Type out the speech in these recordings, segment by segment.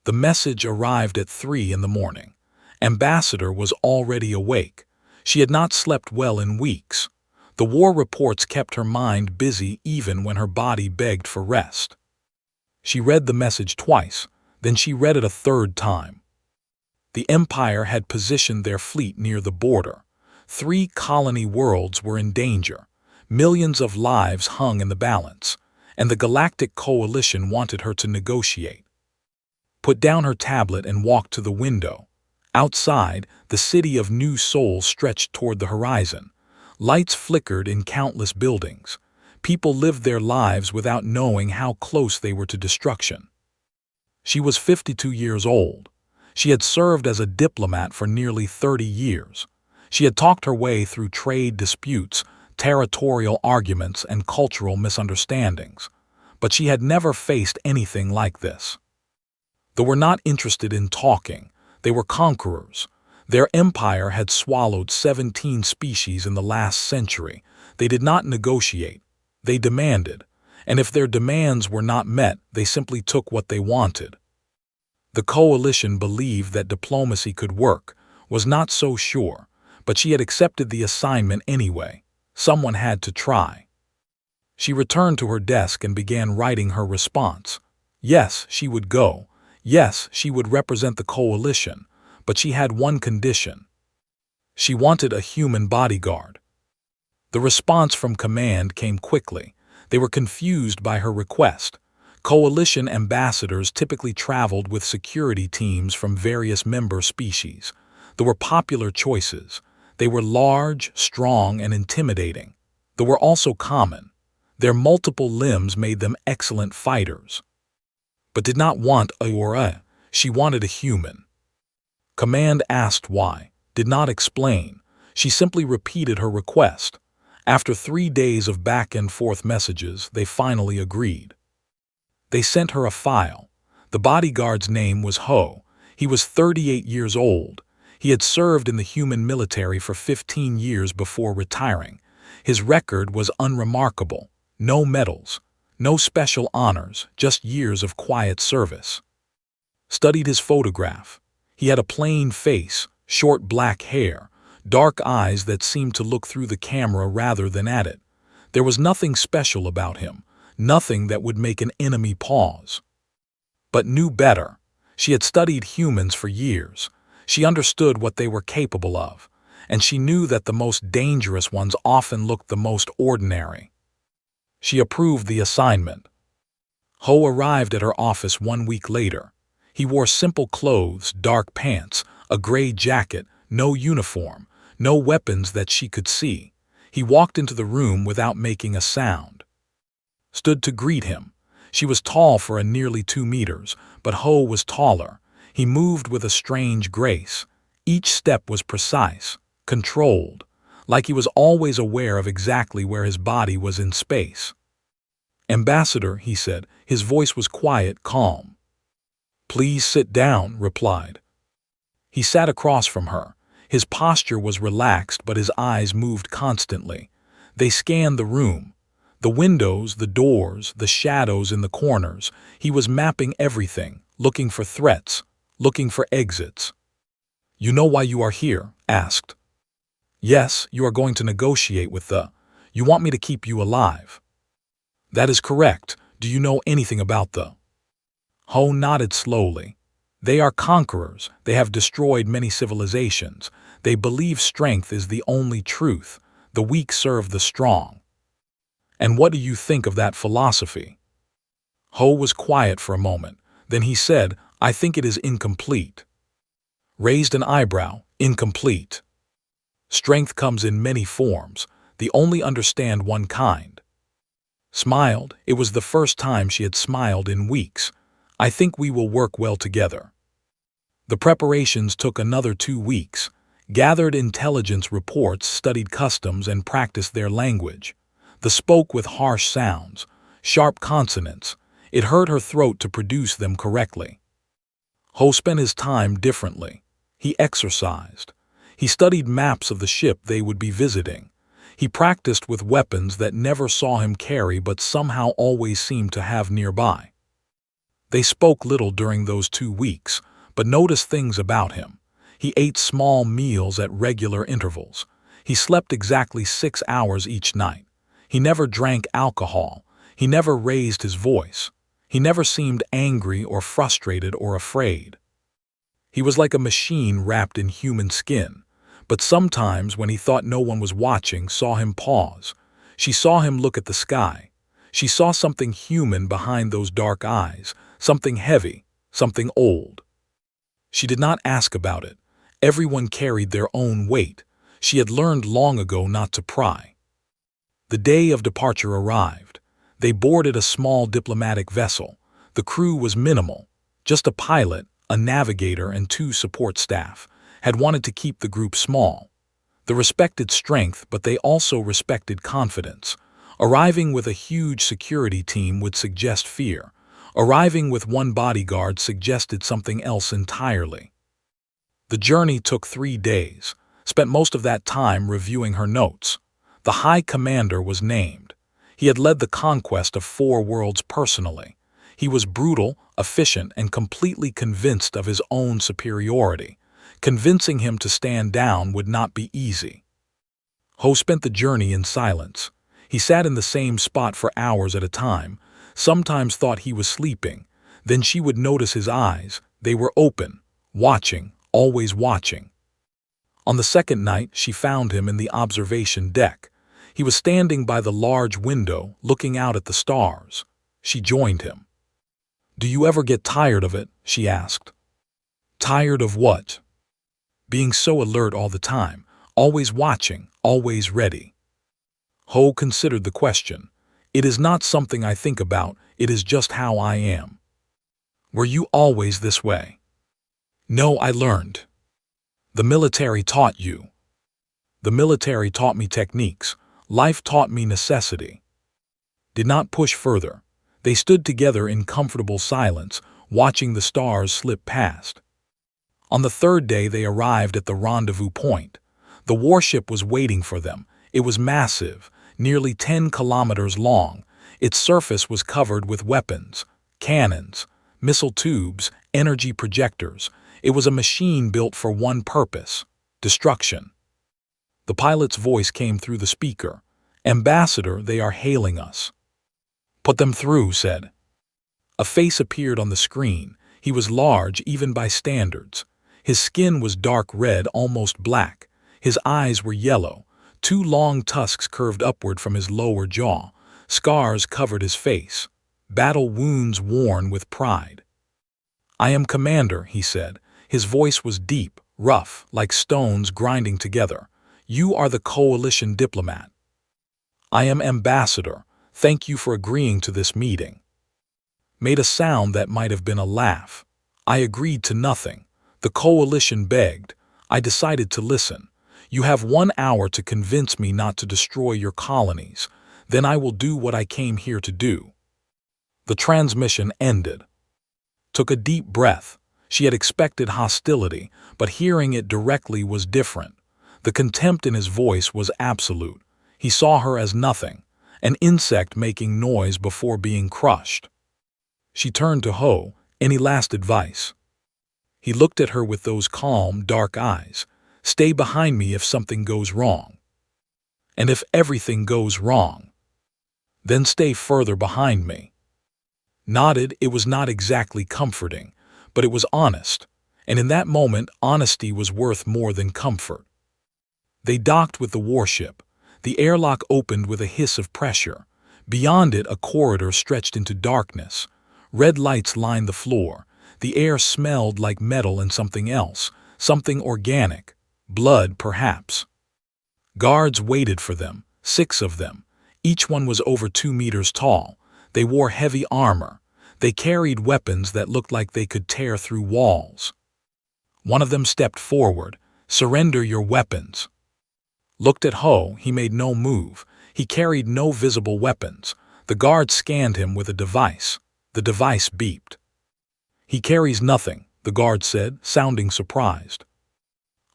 The message arrived at 3 in the morning. Ambassador was already awake. She had not slept well in weeks. The war reports kept her mind busy even when her body begged for rest. She read the message twice, then she read it a third time. The Empire had positioned their fleet near the border. 3 colony worlds were in danger. Millions of lives hung in the balance, and the Galactic Coalition wanted her to negotiate. Put down her tablet and walked to the window. Outside, the city of New Seoul stretched toward the horizon. Lights flickered in countless buildings. People lived their lives without knowing how close they were to destruction. She was 52 years old. She had served as a diplomat for nearly 30 years. She had talked her way through trade disputes, territorial arguments, and cultural misunderstandings. But she had never faced anything like this. They were not interested in talking. They were conquerors. Their empire had swallowed 17 species in the last century. They did not negotiate. They demanded. And if their demands were not met, they simply took what they wanted. The coalition believed that diplomacy could work, was not so sure, but she had accepted the assignment anyway. Someone had to try. She returned to her desk and began writing her response. Yes, she would go. Yes, she would represent the coalition, but she had one condition. She wanted a human bodyguard. The response from command came quickly. They were confused by her request. Coalition ambassadors typically traveled with security teams from various member species. There were popular choices. They were large, strong, and intimidating. They were also common. Their multiple limbs made them excellent fighters. But did not want a. She wanted a human. Command asked why, did not explain. She simply repeated her request. After 3 days of back-and-forth messages, they finally agreed. They sent her a file. The bodyguard's name was Ho. He was 38 years old. He had served in the human military for 15 years before retiring. His record was unremarkable. No medals, no special honors, just years of quiet service. Studied his photograph. He had a plain face, short black hair, dark eyes that seemed to look through the camera rather than at it. There was nothing special about him, nothing that would make an enemy pause. But knew better. She had studied humans for years. She understood what they were capable of, and she knew that the most dangerous ones often looked the most ordinary. She approved the assignment. Ho arrived at her office 1 week later. He wore simple clothes, dark pants, a gray jacket, no uniform, no weapons that she could see. He walked into the room without making a sound. Stood to greet him. She was tall for a nearly 2 meters, but Ho was taller. He moved with a strange grace. Each step was precise, controlled, like he was always aware of exactly where his body was in space. "Ambassador," he said. His voice was quiet, calm. "Please sit down," replied. He sat across from her. His posture was relaxed, but his eyes moved constantly. They scanned the room. The windows, the doors, the shadows in the corners. He was mapping everything, looking for threats, looking for exits. "You know why you are here?" asked. "Yes, you are going to negotiate with the. You want me to keep you alive." "That is correct. Do you know anything about the?" Ho nodded slowly. "They are conquerors. They have destroyed many civilizations. They believe strength is the only truth. The weak serve the strong." "And what do you think of that philosophy?" Ho was quiet for a moment. Then he said, "I think it is incomplete." Raised an eyebrow. "Incomplete." "Strength comes in many forms. They only understand one kind." Smiled. It was the first time she had smiled in weeks. "I think we will work well together." The preparations took another 2 weeks. Gathered intelligence reports, studied customs, and practiced their language. They spoke with harsh sounds, sharp consonants. It hurt her throat to produce them correctly. Ho spent his time differently. He exercised. He studied maps of the ship they would be visiting. He practiced with weapons that never saw him carry but somehow always seemed to have nearby. They spoke little during those 2 weeks, but noticed things about him. He ate small meals at regular intervals. He slept exactly 6 hours each night. He never drank alcohol. He never raised his voice. He never seemed angry or frustrated or afraid. He was like a machine wrapped in human skin. But sometimes, when he thought no one was watching, saw him pause. She saw him look at the sky. She saw something human behind those dark eyes, something heavy, something old. She did not ask about it. Everyone carried their own weight. She had learned long ago not to pry. The day of departure arrived. They boarded a small diplomatic vessel. The crew was minimal. Just a pilot, a navigator, and 2 support staff had wanted to keep the group small. They respected strength, but they also respected confidence. Arriving with a huge security team would suggest fear. Arriving with 1 bodyguard suggested something else entirely. The journey took 3 days. Spent most of that time reviewing her notes. The High Commander was named. He had led the conquest of 4 worlds personally. He was brutal, efficient, and completely convinced of his own superiority. Convincing him to stand down would not be easy. Ho spent the journey in silence. He sat in the same spot for hours at a time, sometimes thought he was sleeping. Then she would notice his eyes. They were open, watching, always watching. On the second night, she found him in the observation deck. He was standing by the large window, looking out at the stars. She joined him. "Do you ever get tired of it?" she asked. "Tired of what?" "Being so alert all the time, always watching, always ready." Ho considered the question. "It is not something I think about, it is just how I am." "Were you always this way?" "No, I learned." "The military taught you." "The military taught me techniques. Life taught me necessity." Did not push further. They stood together in comfortable silence, watching the stars slip past. On the 3rd day they arrived at the rendezvous point. The warship was waiting for them. It was massive, nearly 10 kilometers long. Its surface was covered with weapons, cannons, missile tubes, energy projectors. It was a machine built for one purpose: destruction. The pilot's voice came through the speaker. "Ambassador, they are hailing us." "Put them through," said. A face appeared on the screen. He was large, even by standards. His skin was dark red, almost black. His eyes were yellow. 2 long tusks curved upward from his lower jaw. Scars covered his face. Battle wounds worn with pride. "I am Commander," he said. His voice was deep, rough, like stones grinding together. "You are the coalition diplomat." "I am Ambassador. Thank you for agreeing to this meeting." Made a sound that might have been a laugh. "I agreed to nothing. The coalition begged. I decided to listen. You have 1 hour to convince me not to destroy your colonies. Then I will do what I came here to do." The transmission ended. Took a deep breath. She had expected hostility, but hearing it directly was different. The contempt in his voice was absolute. He saw her as nothing, an insect making noise before being crushed. She turned to Ho. "Any last advice?" He looked at her with those calm, dark eyes. "Stay behind me if something goes wrong." "And if everything goes wrong?" "Then stay further behind me." Nodded. It was not exactly comforting, but it was honest, and in that moment honesty was worth more than comfort. They docked with the warship. The airlock opened with a hiss of pressure. Beyond it, a corridor stretched into darkness. Red lights lined the floor. The air smelled like metal and something else, something organic. Blood, perhaps. Guards waited for them, 6 of them. Each one was over 2 meters tall. They wore heavy armor. They carried weapons that looked like they could tear through walls. One of them stepped forward. "Surrender your weapons." Looked at Ho. He made no move. He carried no visible weapons. The guard scanned him with a device. The device beeped. "He carries nothing," the guard said, sounding surprised.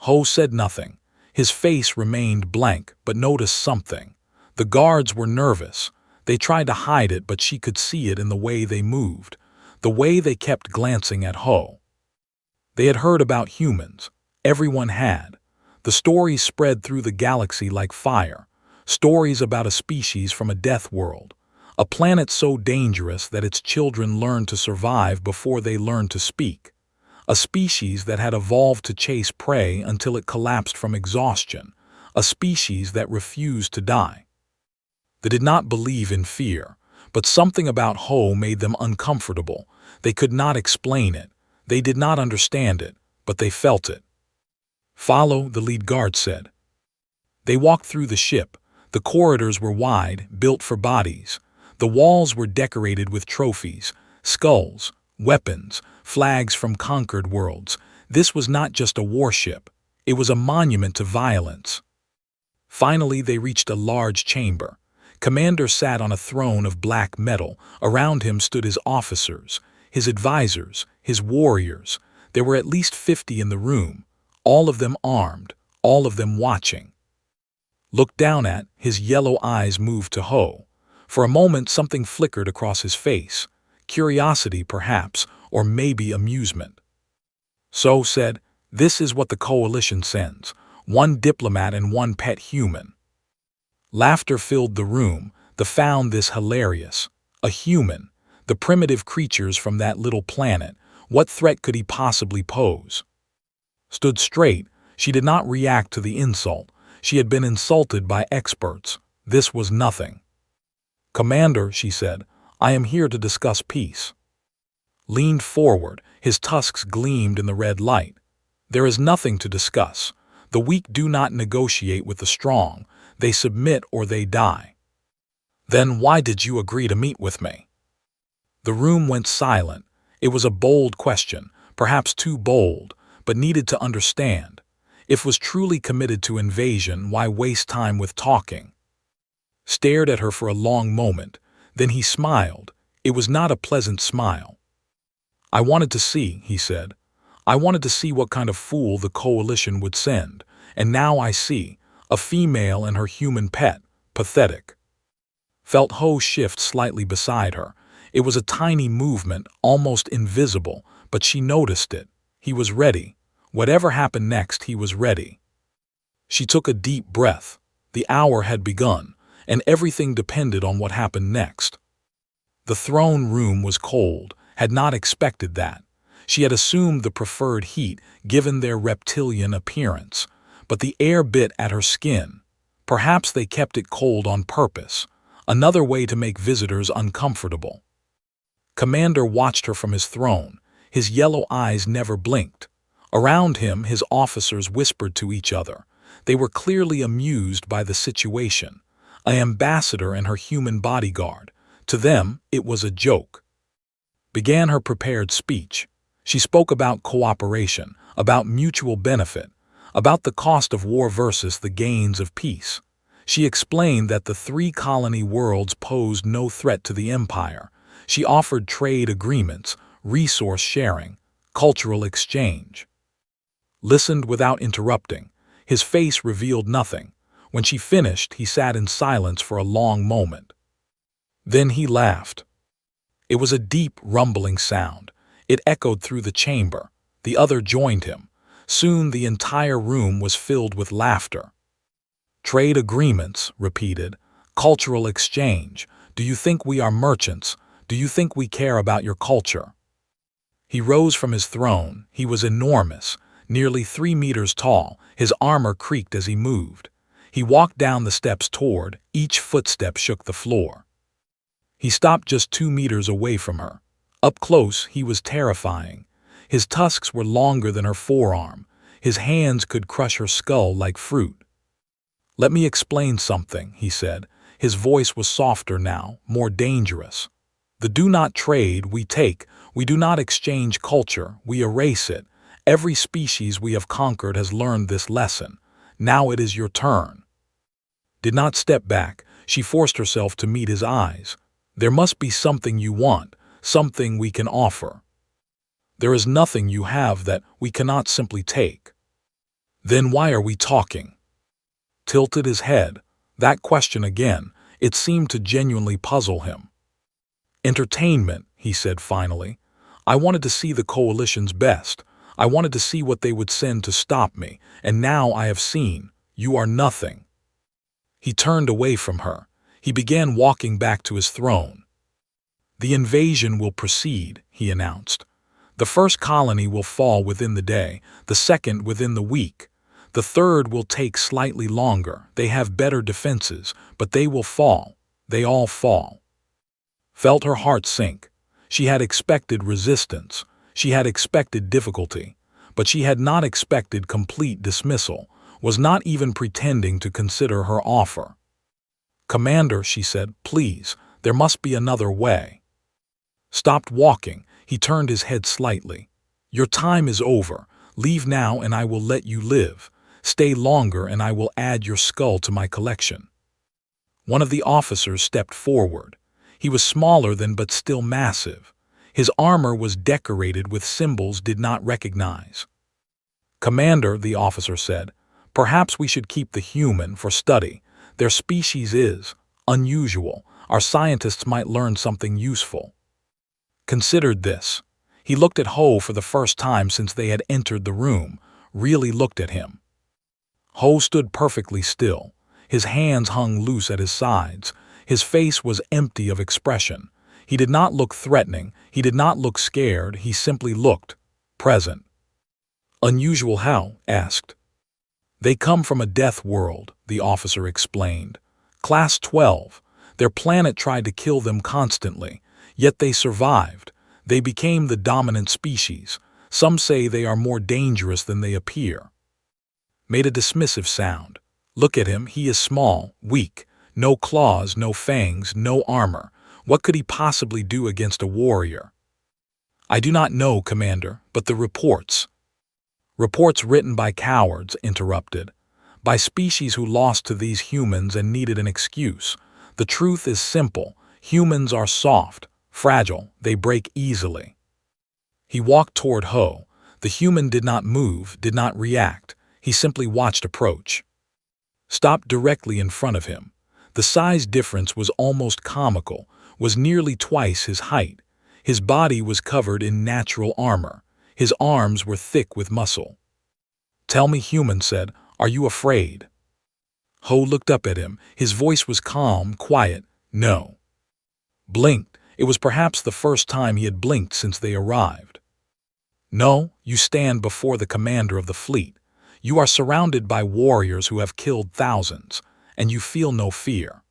Ho said nothing. His face remained blank, but noticed something. The guards were nervous. They tried to hide it, but she could see it in the way they moved. the way they kept glancing at Ho. They had heard about humans. Everyone had. The stories spread through the galaxy like fire. Stories about a species from a death world. A planet so dangerous that its children learned to survive before they learned to speak. A species that had evolved to chase prey until it collapsed from exhaustion. A species that refused to die. They did not believe in fear, but something about Ho made them uncomfortable. They could not explain it. They did not understand it, but they felt it. "Follow," the lead guard said. They walked through the ship. The corridors were wide, built for bodies. The walls were decorated with trophies, skulls, weapons, flags from conquered worlds. This was not just a warship. It was a monument to violence. Finally, they reached a large chamber. Commander sat on a throne of black metal. Around him stood his officers, his advisors, his warriors. There were at least 50 in the room, all of them armed, all of them watching. Looked down at, his yellow eyes moved to Ho. For a moment something flickered across his face. Curiosity, perhaps, or maybe amusement. So said, "This is what the coalition sends. One diplomat and one pet human." Laughter filled the room. They found this hilarious. A human. The primitive creatures from that little planet. What threat could he possibly pose? Stood straight. She did not react to the insult. She had been insulted by experts. This was nothing. "Commander," she said, "I am here to discuss peace." Leaned forward. His tusks gleamed in the red light. "There is nothing to discuss. The weak do not negotiate with the strong. They submit or they die." "Then why did you agree to meet with me?" The room went silent. It was a bold question, perhaps too bold, but needed to understand. If was truly committed to invasion, why waste time with talking? Stared at her for a long moment. Then he smiled. It was not a pleasant smile. "I wanted to see," he said. "I wanted to see what kind of fool the coalition would send. And now I see. A female and her human pet. Pathetic." Felt Ho shift slightly beside her. It was a tiny movement, almost invisible, but she noticed it. He was ready. Whatever happened next, he was ready. She took a deep breath. The hour had begun, and everything depended on what happened next. The throne room was cold, had not expected that. She had assumed the preferred heat, given their reptilian appearance. But the air bit at her skin. Perhaps they kept it cold on purpose. Another way to make visitors uncomfortable. Commander watched her from his throne. His yellow eyes never blinked. Around him, his officers whispered to each other. They were clearly amused by the situation. An ambassador and her human bodyguard. To them, it was a joke. Began her prepared speech. She spoke about cooperation, about mutual benefit, about the cost of war versus the gains of peace. She explained that the 3 colony worlds posed no threat to the empire. She offered trade agreements, resource sharing, cultural exchange. Listened without interrupting. His face revealed nothing. When she finished, he sat in silence for a long moment. Then he laughed. It was a deep, rumbling sound. It echoed through the chamber. The other joined him. Soon the entire room was filled with laughter. "Trade agreements," repeated. "Cultural exchange. Do you think we are merchants? Do you think we care about your culture?" He rose from his throne. He was enormous, nearly 3 meters tall. His armor creaked as he moved. He walked down the steps toward. Each footstep shook the floor. He stopped just 2 meters away from her. Up close, he was terrifying. His tusks were longer than her forearm. His hands could crush her skull like fruit. "Let me explain something," he said. His voice was softer now, more dangerous. "The do not trade, we take. We do not exchange culture, we erase it. Every species we have conquered has learned this lesson. Now it is your turn." Did not step back. She forced herself to meet his eyes. "There must be something you want, something we can offer. There is nothing you have that we cannot simply take." "Then why are we talking?" Tilted his head. That question again, it seemed to genuinely puzzle him. "Entertainment," he said finally. I wanted to see the Coalition's best. I wanted to see what they would send to stop me, and now I have seen. You are nothing." He turned away from her. He began walking back to his throne. "The invasion will proceed," he announced. "The first colony will fall within the day, the second within the week. The third will take slightly longer. They have better defenses, but they will fall. They all fall." Felt her heart sink. She had expected resistance. She had expected difficulty. But she had not expected complete dismissal, was not even pretending to consider her offer. "Commander," she said, "please, there must be another way." Stopped walking. He turned his head slightly. "Your time is over. Leave now and I will let you live. Stay longer and I will add your skull to my collection." One of the officers stepped forward. He was smaller than but still massive. His armor was decorated with symbols did not recognize. "Commander," the officer said, "perhaps we should keep the human for study. Their species is unusual. Our scientists might learn something useful." Considered this. He looked at Ho for the first time since they had entered the room, really looked at him. Ho stood perfectly still. His hands hung loose at his sides. His face was empty of expression. He did not look threatening. He did not look scared. He simply looked present. "Unusual how?" asked. "They come from a death world," the officer explained. "Class 12. Their planet tried to kill them constantly, yet they survived. They became the dominant species. Some say they are more dangerous than they appear." Made a dismissive sound. "Look at him, he is small, weak. No claws, no fangs, no armor. What could he possibly do against a warrior?" "I do not know, Commander, but the reports—" "Reports written by cowards," interrupted. "By species who lost to these humans and needed an excuse. The truth is simple. Humans are soft, fragile, they break easily." He walked toward Ho. The human did not move, did not react. He simply watched approach. Stopped directly in front of him. The size difference was almost comical, was nearly twice his height. His body was covered in natural armor. His arms were thick with muscle. "Tell me," human said, "are you afraid?" Ho looked up at him. His voice was calm, quiet. "No." Blinked. It was perhaps the first time he had blinked since they arrived. "No, you stand before the commander of the fleet. You are surrounded by warriors who have killed thousands, and you feel no fear."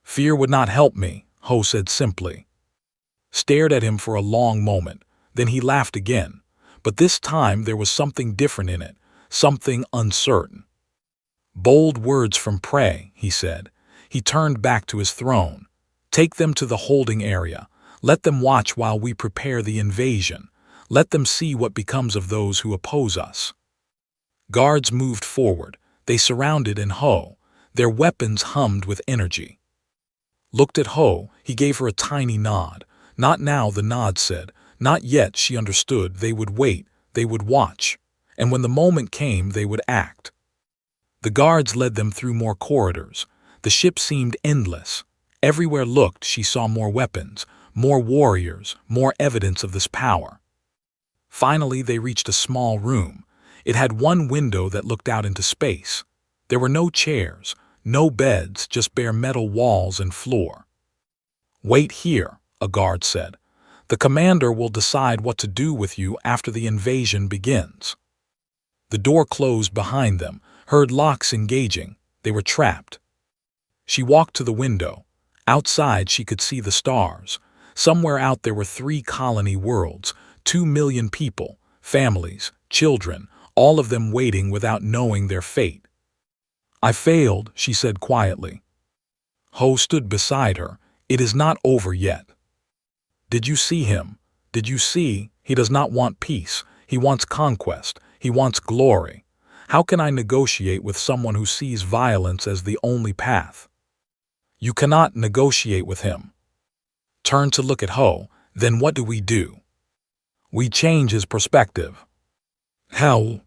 "Fear would not help me," Ho said simply. Stared at him for a long moment. Then he laughed again. But this time there was something different in it, something uncertain. "Bold words from prey," he said. He turned back to his throne. "Take them to the holding area. Let them watch while we prepare the invasion. Let them see what becomes of those who oppose us." Guards moved forward. They surrounded Ho. Their weapons hummed with energy. Looked at Ho. He gave her a tiny nod. "Not now," the nod said. Not yet, she understood. They would wait. They would watch. And when the moment came, they would act. The guards led them through more corridors. The ship seemed endless. Everywhere looked, she saw more weapons, more warriors, more evidence of this power. Finally, they reached a small room. It had one window that looked out into space. There were no chairs, no beds, just bare metal walls and floor. "Wait here," a guard said. "The commander will decide what to do with you after the invasion begins." The door closed behind them, heard locks engaging. They were trapped. She walked to the window. Outside she could see the stars. Somewhere out there were 3 colony worlds, 2 million people, families, children, all of them waiting without knowing their fate. "I failed," she said quietly. Ho stood beside her. "It is not over yet." "Did you see him? Did you see? He does not want peace. He wants conquest. He wants glory. How can I negotiate with someone who sees violence as the only path?" "You cannot negotiate with him." Turn to look at Ho. "Then what do we do?" "We change his perspective." "How?"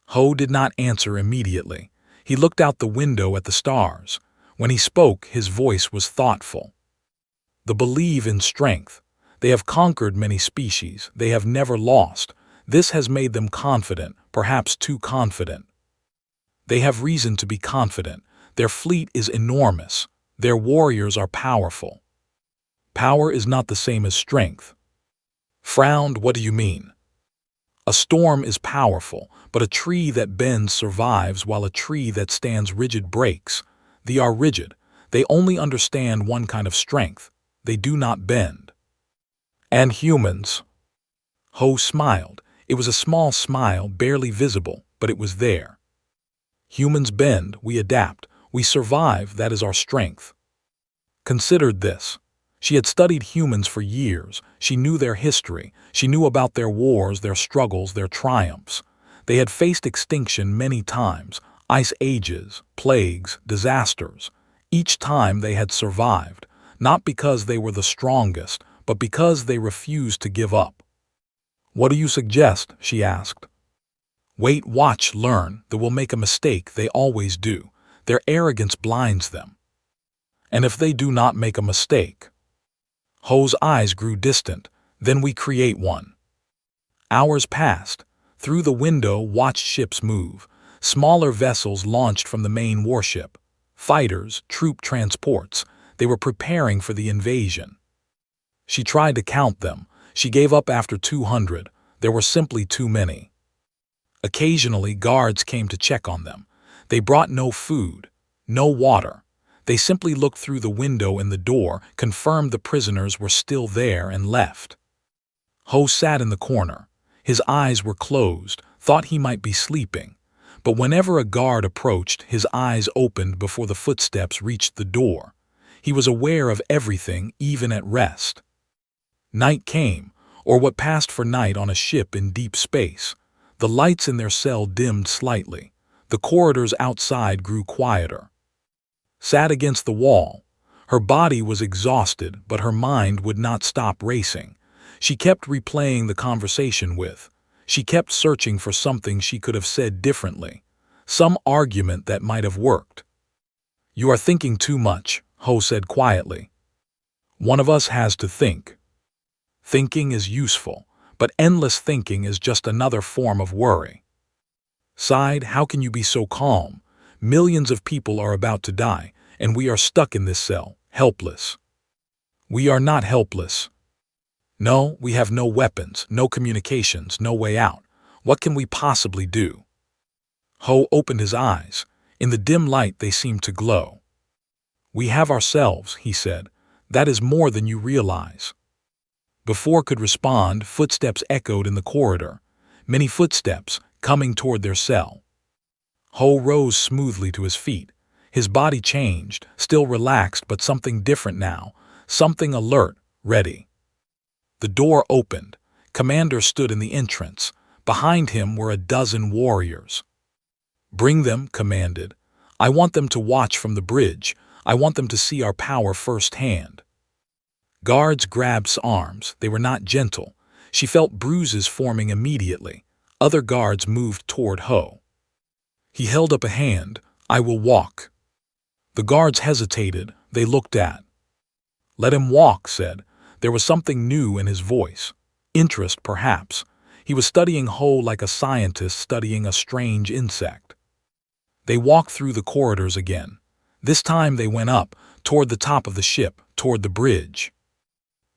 Ho did not answer immediately. He looked out the window at the stars. When he spoke, his voice was thoughtful. "The believe in strength. They have conquered many species. They have never lost. This has made them confident, perhaps too confident. They have reason to be confident. Their fleet is enormous. Their warriors are powerful. Power is not the same as strength. Frowned, what do you mean? A storm is powerful, but a tree that bends survives while a tree that stands rigid breaks. They are rigid. They only understand one kind of strength. They do not bend. And humans? Ho smiled. It was a small smile, barely visible, but it was there. Humans bend, we adapt, we survive, that is our strength. Considered this. She had studied humans for years. She knew their history. She knew about their wars, their struggles, their triumphs. They had faced extinction many times, ice ages, plagues, disasters. Each time they had survived, not because they were the strongest, but because they refused to give up. What do you suggest? She asked. Wait, watch, learn. They will make a mistake. They always do. Their arrogance blinds them. And if they do not make a mistake? Ho's eyes grew distant. Then we create one. Hours passed. Through the window watched ships move. Smaller vessels launched from the main warship. Fighters, troop transports. They were preparing for the invasion. She tried to count them. She gave up after 200. There were simply too many. Occasionally, guards came to check on them. They brought no food, no water. They simply looked through the window in the door, confirmed the prisoners were still there, and left. Ho sat in the corner. His eyes were closed, thought he might be sleeping. But whenever a guard approached, his eyes opened before the footsteps reached the door. He was aware of everything, even at rest. Night came, or what passed for night on a ship in deep space. The lights in their cell dimmed slightly. The corridors outside grew quieter. Sat against the wall. Her body was exhausted, but her mind would not stop racing. She kept replaying the conversation with. She kept searching for something she could have said differently. Some argument that might have worked. You are thinking too much, Ho said quietly. One of us has to think. Thinking is useful, but endless thinking is just another form of worry. Sighed, how can you be so calm? Millions of people are about to die, and we are stuck in this cell, helpless. We are not helpless. No, we have no weapons, no communications, no way out. What can we possibly do? Ho opened his eyes. In the dim light they seemed to glow. We have ourselves, he said. That is more than you realize. Before could respond, footsteps echoed in the corridor. Many footsteps, coming toward their cell. Ho rose smoothly to his feet. His body changed, still relaxed, but something different now. Something alert, ready. The door opened. Commander stood in the entrance. Behind him were a dozen warriors. Bring them, commanded. I want them to watch from the bridge. I want them to see our power firsthand. Guards grabbed arms. They were not gentle. She felt bruises forming immediately. Other guards moved toward Ho. He held up a hand. I will walk. The guards hesitated. They looked at. Let him walk, said. There was something new in his voice. Interest, perhaps. He was studying Ho like a scientist studying a strange insect. They walked through the corridors again. This time they went up, toward the top of the ship, toward the bridge.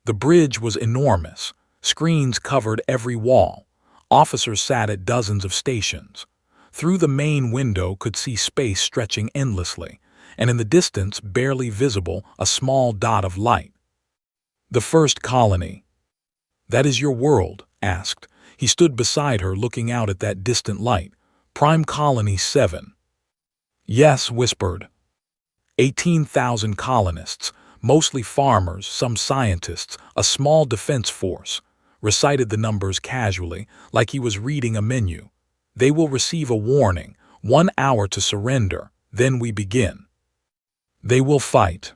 The bridge was enormous. Screens covered every wall. Officers sat at dozens of stations. Through the main window could see space stretching endlessly, and in the distance, barely visible, a small dot of light. The first colony. That is your world? Asked. He stood beside her looking out at that distant light. Prime Colony 7. Yes, whispered. 18,000 colonists, mostly farmers, some scientists, a small defense force. Recited the numbers casually, like he was reading a menu. They will receive a warning, 1 hour to surrender, then we begin. They will fight.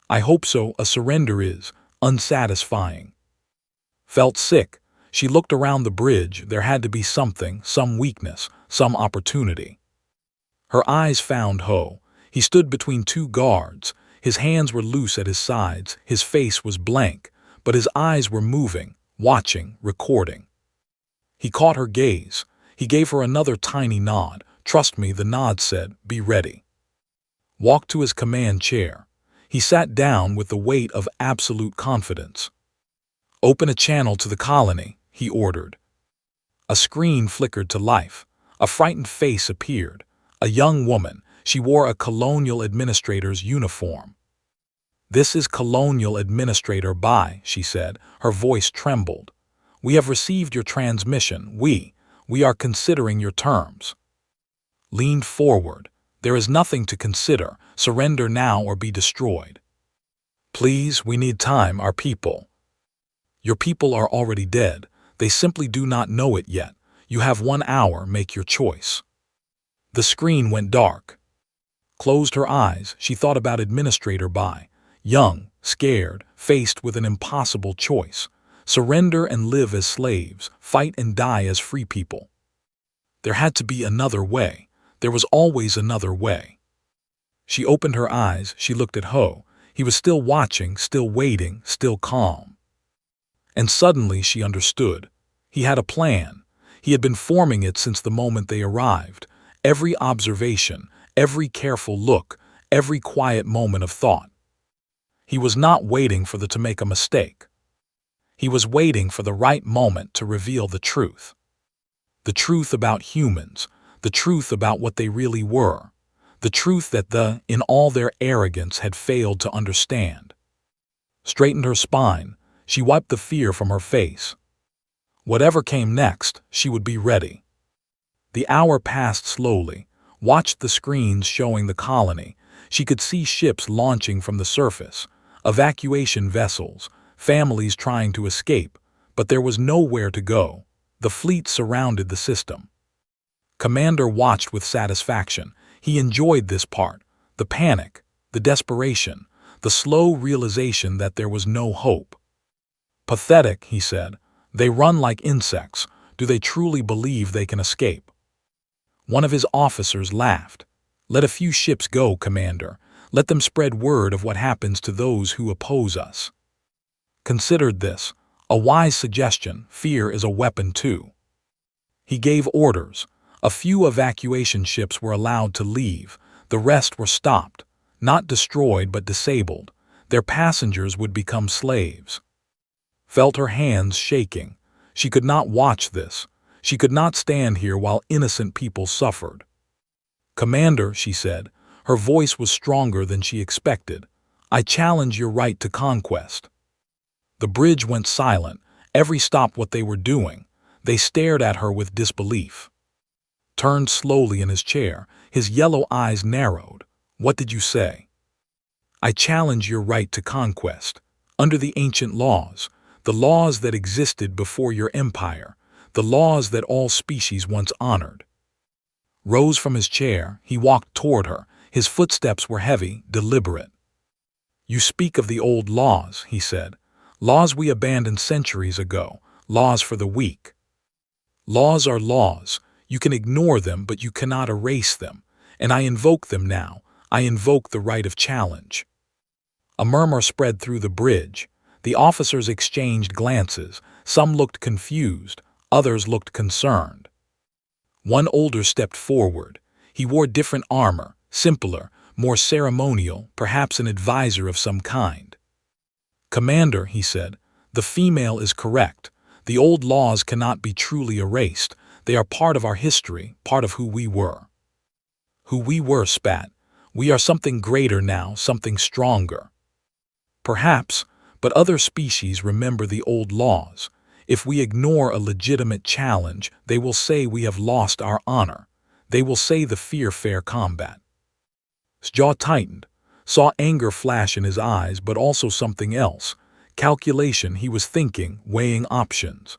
I hope so. A surrender is unsatisfying. Felt sick. She looked around the bridge. There had to be something, some weakness, some opportunity. Her eyes found Ho. He stood between two guards. His hands were loose at his sides. His face was blank, but his eyes were moving, watching, recording. He caught her gaze. He gave her another tiny nod. Trust me, the nod said, be ready. Walked to his command chair. He sat down with the weight of absolute confidence. Open a channel to the colony, he ordered. A screen flickered to life. A frightened face appeared. A young woman. She wore a colonial administrator's uniform. This is Colonial Administrator Bai, she said. Her voice trembled. We have received your transmission. We are considering your terms. Leaned forward. There is nothing to consider. Surrender now or be destroyed. Please, we need time, our people. Your people are already dead. They simply do not know it yet. You have 1 hour, make your choice. The screen went dark. Closed her eyes, she thought about Administrator Bai. Young, scared, faced with an impossible choice. Surrender and live as slaves, fight and die as free people. There had to be another way. There was always another way. She opened her eyes, she looked at Ho. He was still watching, still waiting, still calm. And suddenly she understood. He had a plan. He had been forming it since the moment they arrived. Every observation, every careful look, every quiet moment of thought. He was not waiting for them to make a mistake. He was waiting for the right moment to reveal the truth. The truth about humans, the truth about what they really were, the truth that in all their arrogance, had failed to understand. Straightened her spine, she wiped the fear from her face. Whatever came next, she would be ready. The hour passed slowly, watched the screens showing the colony. She could see ships launching from the surface, evacuation vessels, families trying to escape, but there was nowhere to go. The fleet surrounded the system. Commander watched with satisfaction. He enjoyed this part, the panic, the desperation, the slow realization that there was no hope. Pathetic, he said. They run like insects. Do they truly believe they can escape? One of his officers laughed. Let a few ships go, Commander. Let them spread word of what happens to those who oppose us. Considered this, a wise suggestion. Fear is a weapon too. He gave orders. A few evacuation ships were allowed to leave. The rest were stopped, not destroyed but disabled. Their passengers would become slaves. Felt her hands shaking. She could not watch this. She could not stand here while innocent people suffered. Commander, she said, her voice was stronger than she expected. I challenge your right to conquest. The bridge went silent. Every stopped what they were doing. They stared at her with disbelief. Turned slowly in his chair. His yellow eyes narrowed. What did you say? I challenge your right to conquest. Under the ancient laws, the laws that existed before your empire, the laws that all species once honored. Rose from his chair, he walked toward her. His footsteps were heavy, deliberate. You speak of the old laws, he said. Laws we abandoned centuries ago, laws for the weak. Laws are laws. You can ignore them, but you cannot erase them. And I invoke them now. I invoke the right of challenge. A murmur spread through the bridge. The officers exchanged glances. Some looked confused, others looked concerned. One older stepped forward. He wore different armor, simpler, more ceremonial, perhaps an advisor of some kind. Commander, he said, the female is correct. The old laws cannot be truly erased. They are part of our history, part of who we were. Who we were, spat. We are something greater now, something stronger. Perhaps, but other species remember the old laws. If we ignore a legitimate challenge, they will say we have lost our honor. They will say the fear fair combat. His jaw tightened, saw anger flash in his eyes, but also something else. Calculation. He was thinking, weighing options.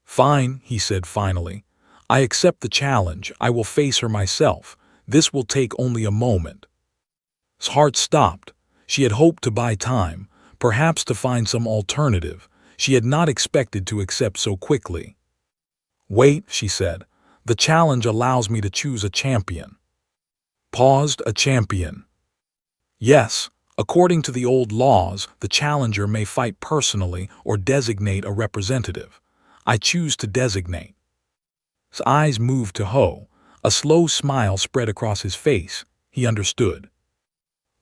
Fine, he said finally. I accept the challenge. I will face her myself. This will take only a moment. His heart stopped. She had hoped to buy time, perhaps to find some alternative. She had not expected to accept so quickly. Wait, she said. The challenge allows me to choose a champion. Paused. A champion. Yes, According to the old laws, the challenger may fight personally or designate a representative. I choose to designate. His eyes moved to Ho. A slow smile spread across his face. He understood.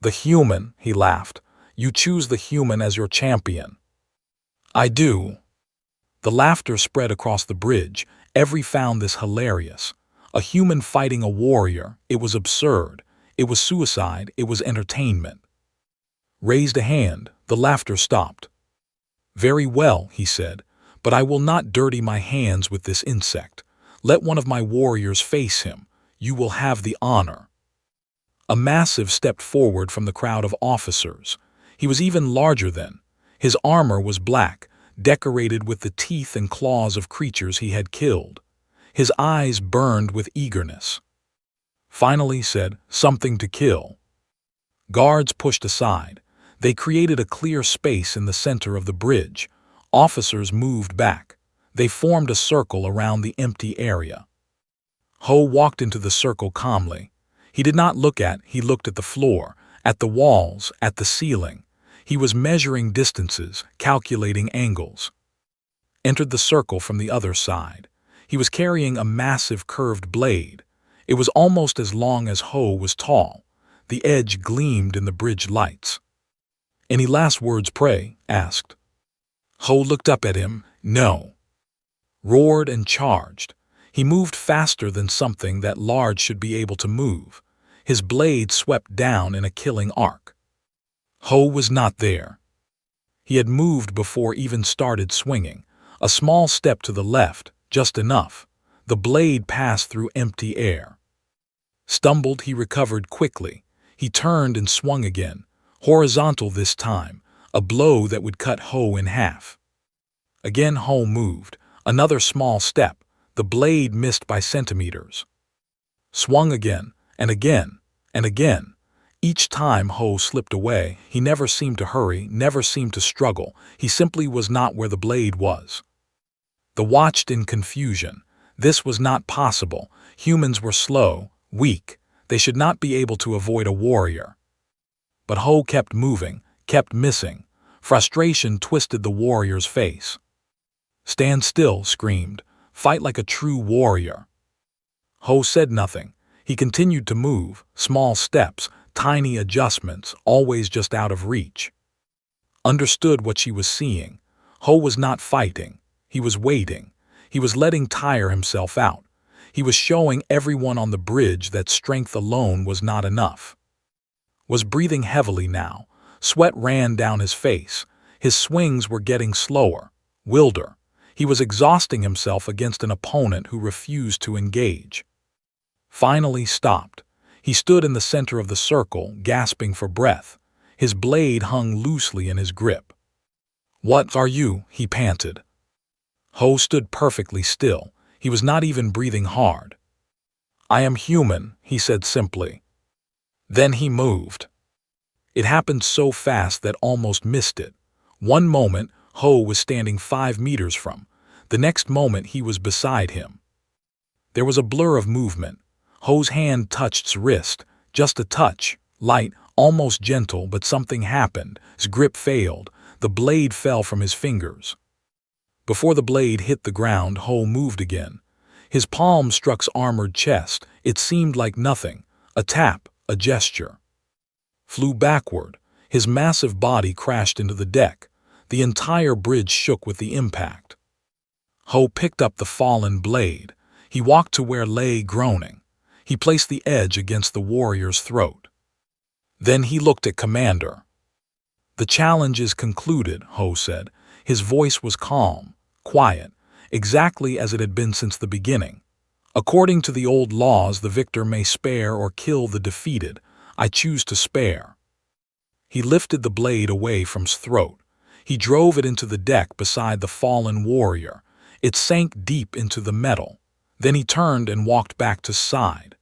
The human, he laughed. You choose the human as your champion. I do. The laughter spread across the bridge. Everyone found this hilarious. A human fighting a warrior. It was absurd. It was suicide. It was entertainment. Raised a hand. The laughter stopped. Very well, he said, but I will not dirty my hands with this insect. Let one of my warriors face him. You will have the honor. A massive stepped forward from the crowd of officers. He was even larger than. His armor was black, decorated with the teeth and claws of creatures he had killed. His eyes burned with eagerness. Finally said, something to kill. Guards pushed aside. They created a clear space in the center of the bridge. Officers moved back. They formed a circle around the empty area. Ho walked into the circle calmly. He did not look at, he looked at the floor, at the walls, at the ceiling. He was measuring distances, calculating angles. Entered the circle from the other side. He was carrying a massive curved blade. It was almost as long as Ho was tall. The edge gleamed in the bridge lights. Any last words, pray? Asked. Ho looked up at him. No. Roared and charged. He moved faster than something that large should be able to move. His blade swept down in a killing arc. Ho was not there. He had moved before even started swinging. A small step to the left, just enough. The blade passed through empty air. Stumbled, he recovered quickly. He turned and swung again. Horizontal this time, a blow that would cut Ho in half. Again Ho moved. Another small step. The blade missed by centimeters. Swung again, and again, and again. Each time Ho slipped away. He never seemed to hurry, never seemed to struggle. He simply was not where the blade was. They watched in confusion. This was not possible. Humans were slow, weak. They should not be able to avoid a warrior. But Ho kept moving, kept missing. Frustration twisted the warrior's face. Stand still, screamed. Fight like a true warrior. Ho said nothing. He continued to move, small steps, tiny adjustments, always just out of reach. Understood what she was seeing. Ho was not fighting. He was waiting. He was letting tire himself out. He was showing everyone on the bridge that strength alone was not enough. Was breathing heavily now. Sweat ran down his face. His swings were getting slower, wilder. He was exhausting himself against an opponent who refused to engage. Finally stopped. He stood in the center of the circle, gasping for breath. His blade hung loosely in his grip. What are you? He panted. Ho stood perfectly still. He was not even breathing hard. I am human, he said simply. Then he moved. It happened so fast that almost missed it. One moment, Ho was standing 5 meters from. The next moment, he was beside him. There was a blur of movement. Ho's hand touched his wrist, just a touch, light, almost gentle, but something happened. His grip failed. The blade fell from his fingers. Before the blade hit the ground, Ho moved again. His palm struck his armored chest. It seemed like nothing. A tap, a gesture. Flew backward. His massive body crashed into the deck. The entire bridge shook with the impact. Ho picked up the fallen blade. He walked to where lay groaning. He placed the edge against the warrior's throat. Then he looked at Commander. The challenge is concluded, Ho said. His voice was calm, quiet, exactly as it had been since the beginning. According to the old laws, the victor may spare or kill the defeated. I choose to spare. He lifted the blade away from his throat. He drove it into the deck beside the fallen warrior. It sank deep into the metal. Then he turned and walked back to his side.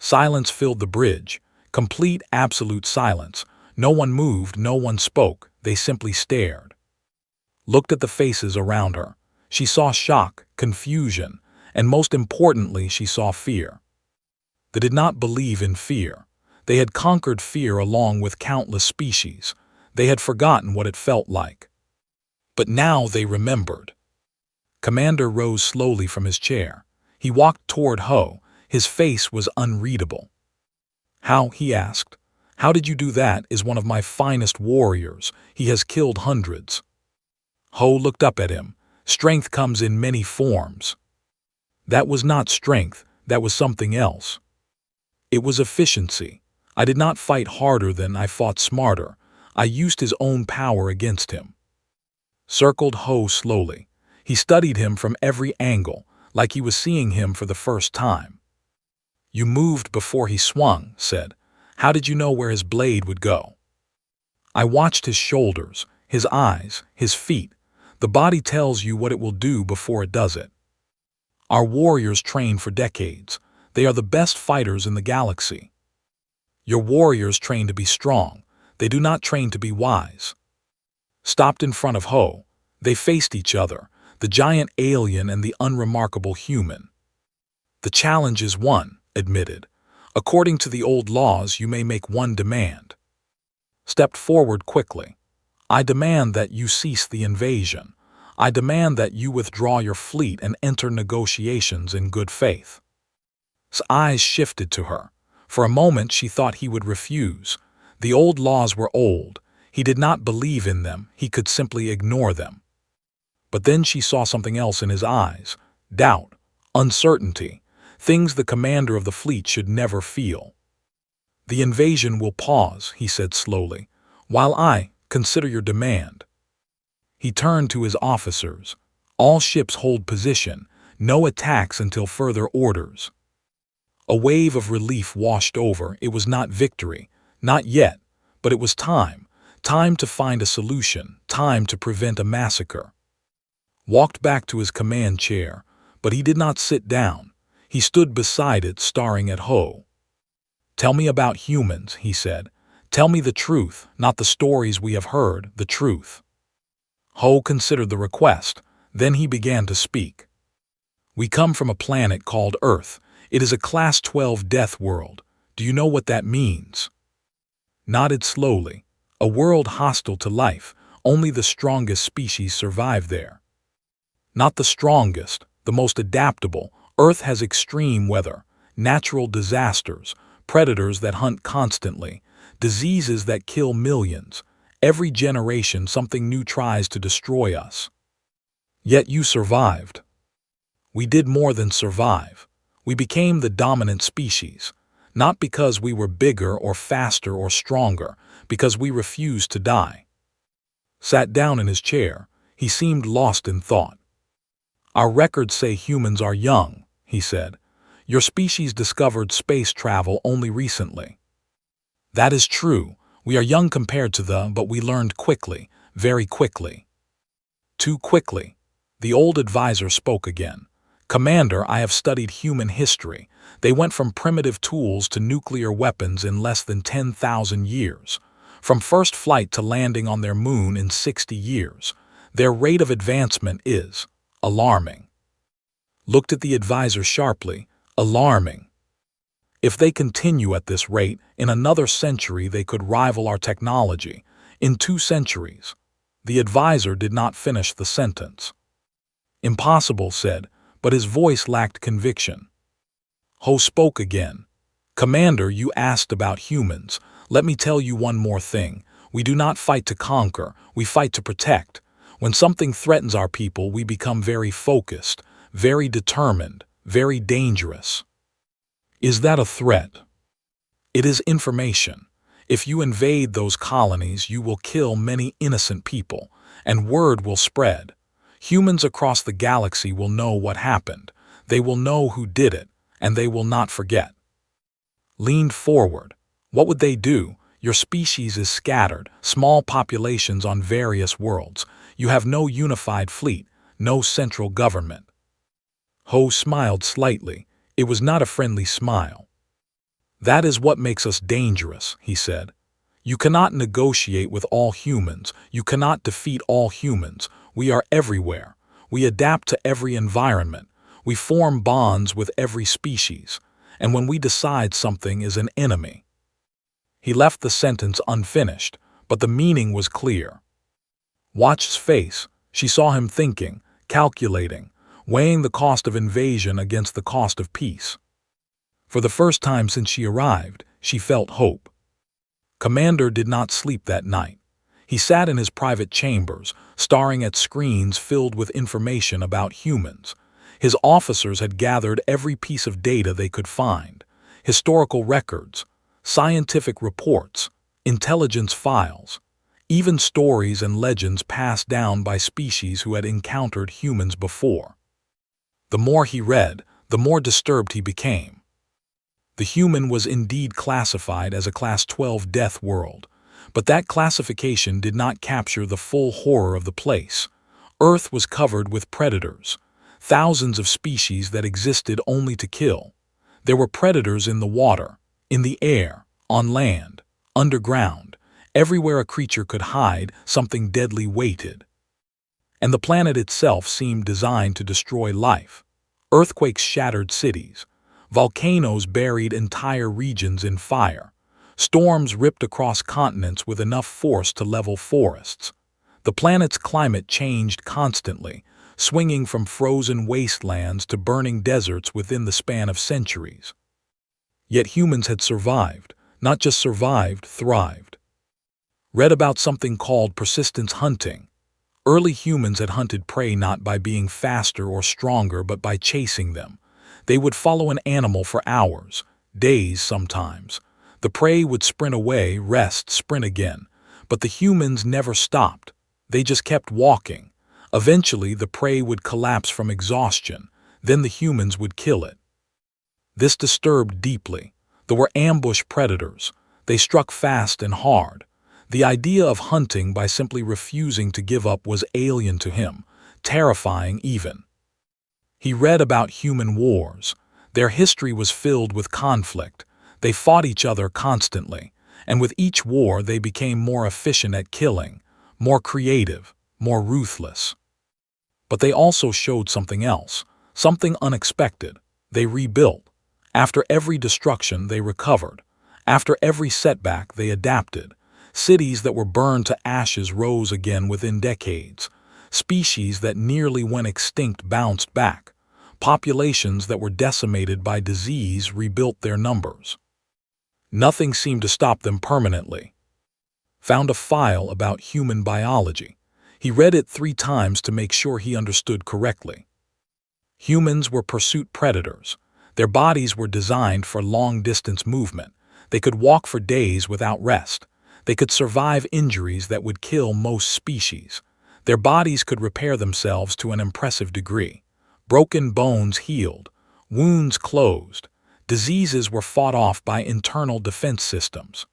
Silence filled the bridge. Complete, absolute silence. No one moved, no one spoke. They simply stared. Looked at the faces around her. She saw shock, confusion, and most importantly, she saw fear. They did not believe in fear. They had conquered fear along with countless species. They had forgotten what it felt like. But now they remembered. Commander rose slowly from his chair. He walked toward Ho. His face was unreadable. "How?" he asked. "How did you do that? Is one of my finest warriors. He has killed hundreds." Ho looked up at him. "Strength comes in many forms." That was not strength, that was something else. It was efficiency. I did not fight harder than I fought smarter. I used his own power against him. Circled Ho slowly. He studied him from every angle, like he was seeing him for the first time. "You moved before he swung," said. "How did you know where his blade would go?" "I watched his shoulders, his eyes, his feet. The body tells you what it will do before it does it. Our warriors train for decades. They are the best fighters in the galaxy. Your warriors train to be strong. They do not train to be wise." Stopped in front of Ho. They faced each other, the giant alien and the unremarkable human. "The challenge is one," admitted. "According to the old laws, you may make one demand." Stepped forward quickly. "I demand that you cease the invasion. I demand that you withdraw your fleet and enter negotiations in good faith." His eyes shifted to her. For a moment she thought he would refuse. The old laws were old. He did not believe in them. He could simply ignore them. But then she saw something else in his eyes. Doubt, uncertainty, things the commander of the fleet should never feel. "The invasion will pause," he said slowly, "while I consider your demand." He turned to his officers. "All ships hold position. No attacks until further orders." A wave of relief washed over. It was not victory. Not yet. But it was time. Time to find a solution. Time to prevent a massacre. Walked back to his command chair, but he did not sit down. He stood beside it, staring at Ho. "Tell me about humans," he said. "Tell me the truth, not the stories we have heard, the truth." Ho considered the request. Then he began to speak. "We come from a planet called Earth. It is a Class 12 death world. Do you know what that means?" Nodded slowly. "A world hostile to life. Only the strongest species survive there." "Not the strongest, the most adaptable. Earth has extreme weather, natural disasters, predators that hunt constantly, diseases that kill millions. Every generation something new tries to destroy us. Yet you survived." "We did more than survive. We became the dominant species. Not because we were bigger or faster or stronger, because we refused to die." Sat down in his chair. He seemed lost in thought. "Our records say humans are young," he said. "Your species discovered space travel only recently." "That is true. We are young compared to them, but we learned quickly, very quickly." "Too quickly." The old advisor spoke again. "Commander, I have studied human history. They went from primitive tools to nuclear weapons in less than 10,000 years. From first flight to landing on their moon in 60 years. Their rate of advancement is alarming." Looked at the advisor sharply. "Alarming. If they continue at this rate, in another century they could rival our technology. In 2 centuries. The advisor did not finish the sentence. "Impossible," said, but his voice lacked conviction. Ho spoke again. "Commander, you asked about humans. Let me tell you one more thing. We do not fight to conquer, we fight to protect. When something threatens our people, we become very focused, very determined, very dangerous." "Is that a threat?" "It is information. If you invade those colonies, you will kill many innocent people, and word will spread. Humans across the galaxy will know what happened. They will know who did it, and they will not forget." Leaned forward. "What would they do? Your species is scattered, small populations on various worlds. You have no unified fleet, no central government." Ho smiled slightly. It was not a friendly smile. "That is what makes us dangerous," he said. "You cannot negotiate with all humans. You cannot defeat all humans. We are everywhere. We adapt to every environment. We form bonds with every species. And when we decide something is an enemy, He left the sentence unfinished, but the meaning was clear. Watch's face. She saw him thinking, calculating, weighing the cost of invasion against the cost of peace. For the first time since she arrived, she felt hope. Commander did not sleep that night. He sat in his private chambers, staring at screens filled with information about humans. His officers had gathered every piece of data they could find: historical records, scientific reports, intelligence files, even stories and legends passed down by species who had encountered humans before. The more he read, the more disturbed he became. The human was indeed classified as a Class 12 death world, but that classification did not capture the full horror of the place. Earth was covered with predators, thousands of species that existed only to kill. There were predators in the water, in the air, on land, underground. Everywhere a creature could hide, something deadly waited. And the planet itself seemed designed to destroy life. Earthquakes shattered cities. Volcanoes buried entire regions in fire. Storms ripped across continents with enough force to level forests. The planet's climate changed constantly, swinging from frozen wastelands to burning deserts within the span of centuries. Yet humans had survived, not just survived, thrived. Read about something called persistence hunting. Early humans had hunted prey not by being faster or stronger, but by chasing them. They would follow an animal for hours, days sometimes. The prey would sprint away, rest, sprint again. But the humans never stopped. They just kept walking. Eventually, the prey would collapse from exhaustion. Then the humans would kill it. This disturbed deeply. There were ambush predators. They struck fast and hard. The idea of hunting by simply refusing to give up was alien to him, terrifying even. He read about human wars. Their history was filled with conflict. They fought each other constantly, and with each war they became more efficient at killing, more creative, more ruthless. But they also showed something else, something unexpected. They rebuilt. After every destruction, they recovered. After every setback, they adapted. Cities that were burned to ashes rose again within decades. Species that nearly went extinct bounced back. Populations that were decimated by disease rebuilt their numbers. Nothing seemed to stop them permanently. Found a file about human biology. He read it 3 times to make sure he understood correctly. Humans were pursuit predators. Their bodies were designed for long-distance movement. They could walk for days without rest. They could survive injuries that would kill most species. Their bodies could repair themselves to an impressive degree. Broken bones healed, wounds closed. Diseases were fought off by internal defense systems.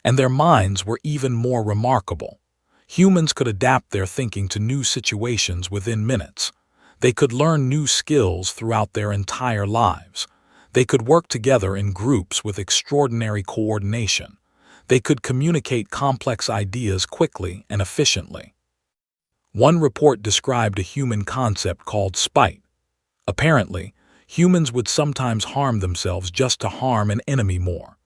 And their minds were even more remarkable. Humans could adapt their thinking to new situations within minutes. They could learn new skills throughout their entire lives. They could work together in groups with extraordinary coordination. They could communicate complex ideas quickly and efficiently. One report described a human concept called spite. Apparently, humans would sometimes harm themselves just to harm an enemy more.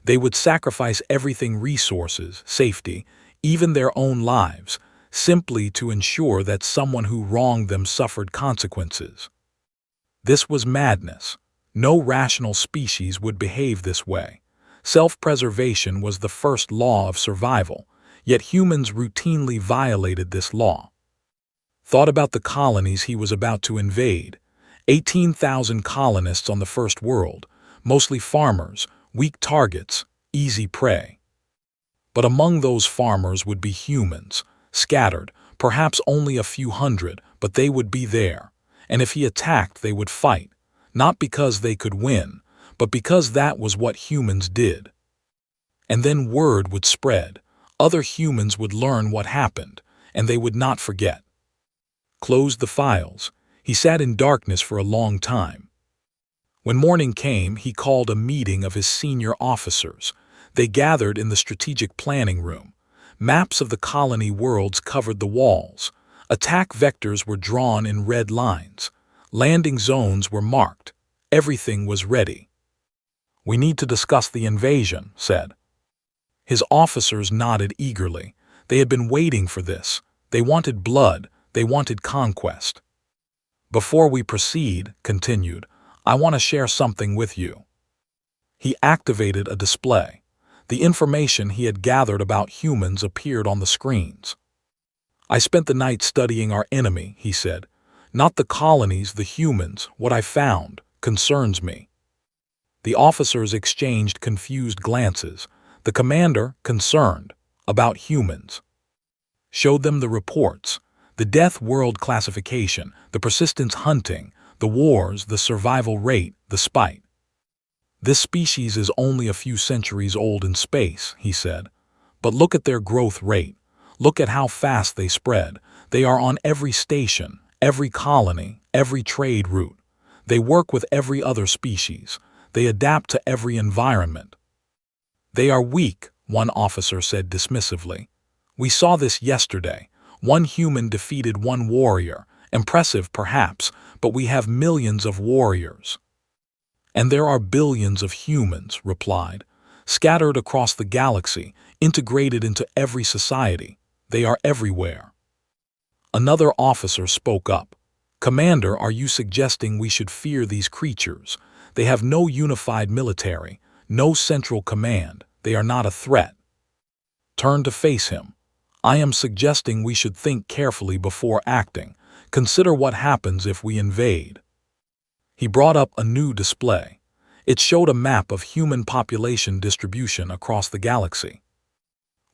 They would sacrifice everything: resources, safety, even their own lives, simply to ensure that someone who wronged them suffered consequences. This was madness. No rational species would behave this way. Self-preservation was the first law of survival, yet humans routinely violated this law. Thought about the colonies he was about to invade. 18,000 colonists on the First World, mostly farmers, weak targets, easy prey. But among those farmers would be humans, scattered, perhaps only a few hundred, but they would be there. And if he attacked, they would fight, not because they could win, but because that was what humans did. And then word would spread. Other humans would learn what happened, and they would not forget. Closed the files. He sat in darkness for a long time. When morning came, he called a meeting of his senior officers. They gathered in the strategic planning room. Maps of the colony worlds covered the walls. Attack vectors were drawn in red lines. Landing zones were marked. Everything was ready. "We need to discuss the invasion," said His officers nodded eagerly. They had been waiting for this. They wanted blood. They wanted conquest. Before we proceed, continued, I want to share something with you. He activated a display. The information he had gathered about humans appeared on the screens. I spent the night studying our enemy, he said. Not the colonies, the humans. What I found concerns me. The officers exchanged confused glances. The commander, concerned, about humans. Showed them the reports, the death world classification, the persistence hunting, the wars, the survival rate, the spite. This species is only a few centuries old in space, he said. But look at their growth rate. Look at how fast they spread. They are on every station, every colony, every trade route. They work with every other species. They adapt to every environment. They are weak, one officer said dismissively. We saw this yesterday. One human defeated one warrior. Impressive, perhaps, but we have millions of warriors. And there are billions of humans, replied, scattered across the galaxy, integrated into every society. They are everywhere. Another officer spoke up. Commander, are you suggesting we should fear these creatures? They have no unified military, no central command. They are not a threat. Turn to face him. I am suggesting we should think carefully before acting. Consider what happens if we invade. He brought up a new display. It showed a map of human population distribution across the galaxy.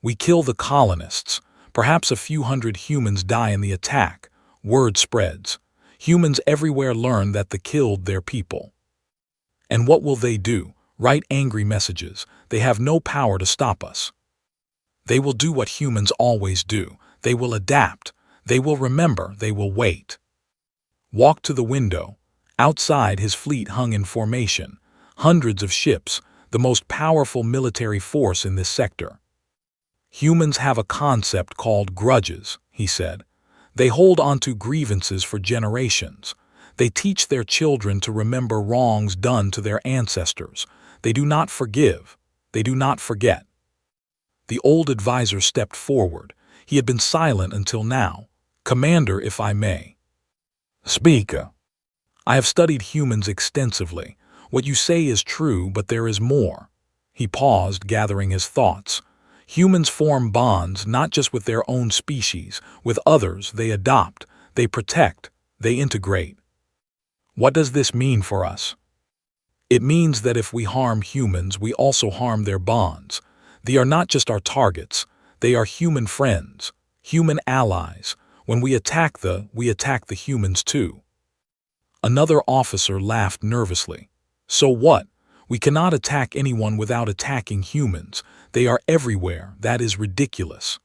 We kill the colonists. Perhaps a few hundred humans die in the attack. Word spreads. Humans everywhere learn that they killed their people. And what will they do? Write angry messages. They have no power to stop us. They will do what humans always do. They will adapt. They will remember. They will wait. Walk to the window. Outside, his fleet hung in formation. Hundreds of ships, the most powerful military force in this sector. Humans have a concept called grudges, he said. They hold onto grievances for generations. They teach their children to remember wrongs done to their ancestors. They do not forgive. They do not forget. The old advisor stepped forward. He had been silent until now. Commander, if I may. Speak. I have studied humans extensively. What you say is true, but there is more. He paused, gathering his thoughts. Humans form bonds not just with their own species. With others, they adopt, they protect, they integrate. What does this mean for us? It means that if we harm humans, we also harm their bonds. They are not just our targets. They are human friends, human allies. When we attack the humans too. Another officer laughed nervously. So what? We cannot attack anyone without attacking humans. They are everywhere. That is ridiculous.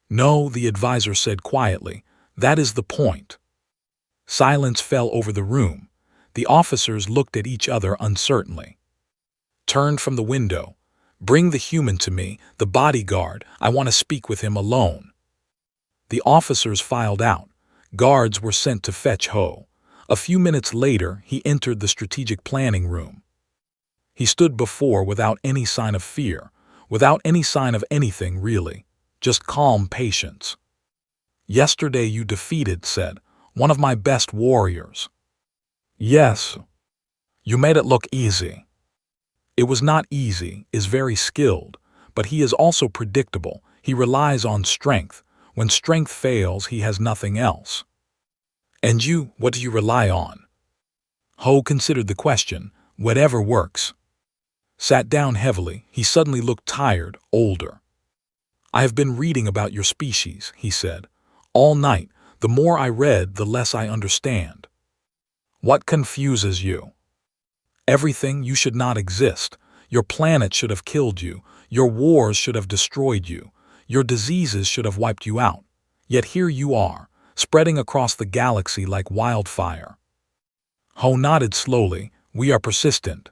No, the advisor said quietly. That is the point. Silence fell over the room. The officers looked at each other uncertainly. Turned from the window. Bring the human to me, the bodyguard. I want to speak with him alone. The officers filed out. Guards were sent to fetch Ho. A few minutes later, he entered the strategic planning room. He stood before without any sign of fear, without any sign of anything really, just calm patience. Yesterday you defeated, said, one of my best warriors. Yes. You made it look easy. It was not easy, is very skilled, but he is also predictable. He relies on strength. When strength fails, he has nothing else. And you, what do you rely on? Ho considered the question. Whatever works. Sat down heavily. He suddenly looked tired, older. I have been reading about your species, he said. All night. The more I read, the less I understand. What confuses you? Everything. You should not exist. Your planet should have killed you. Your wars should have destroyed you. Your diseases should have wiped you out. Yet here you are, spreading across the galaxy like wildfire. Ho nodded slowly. We are persistent.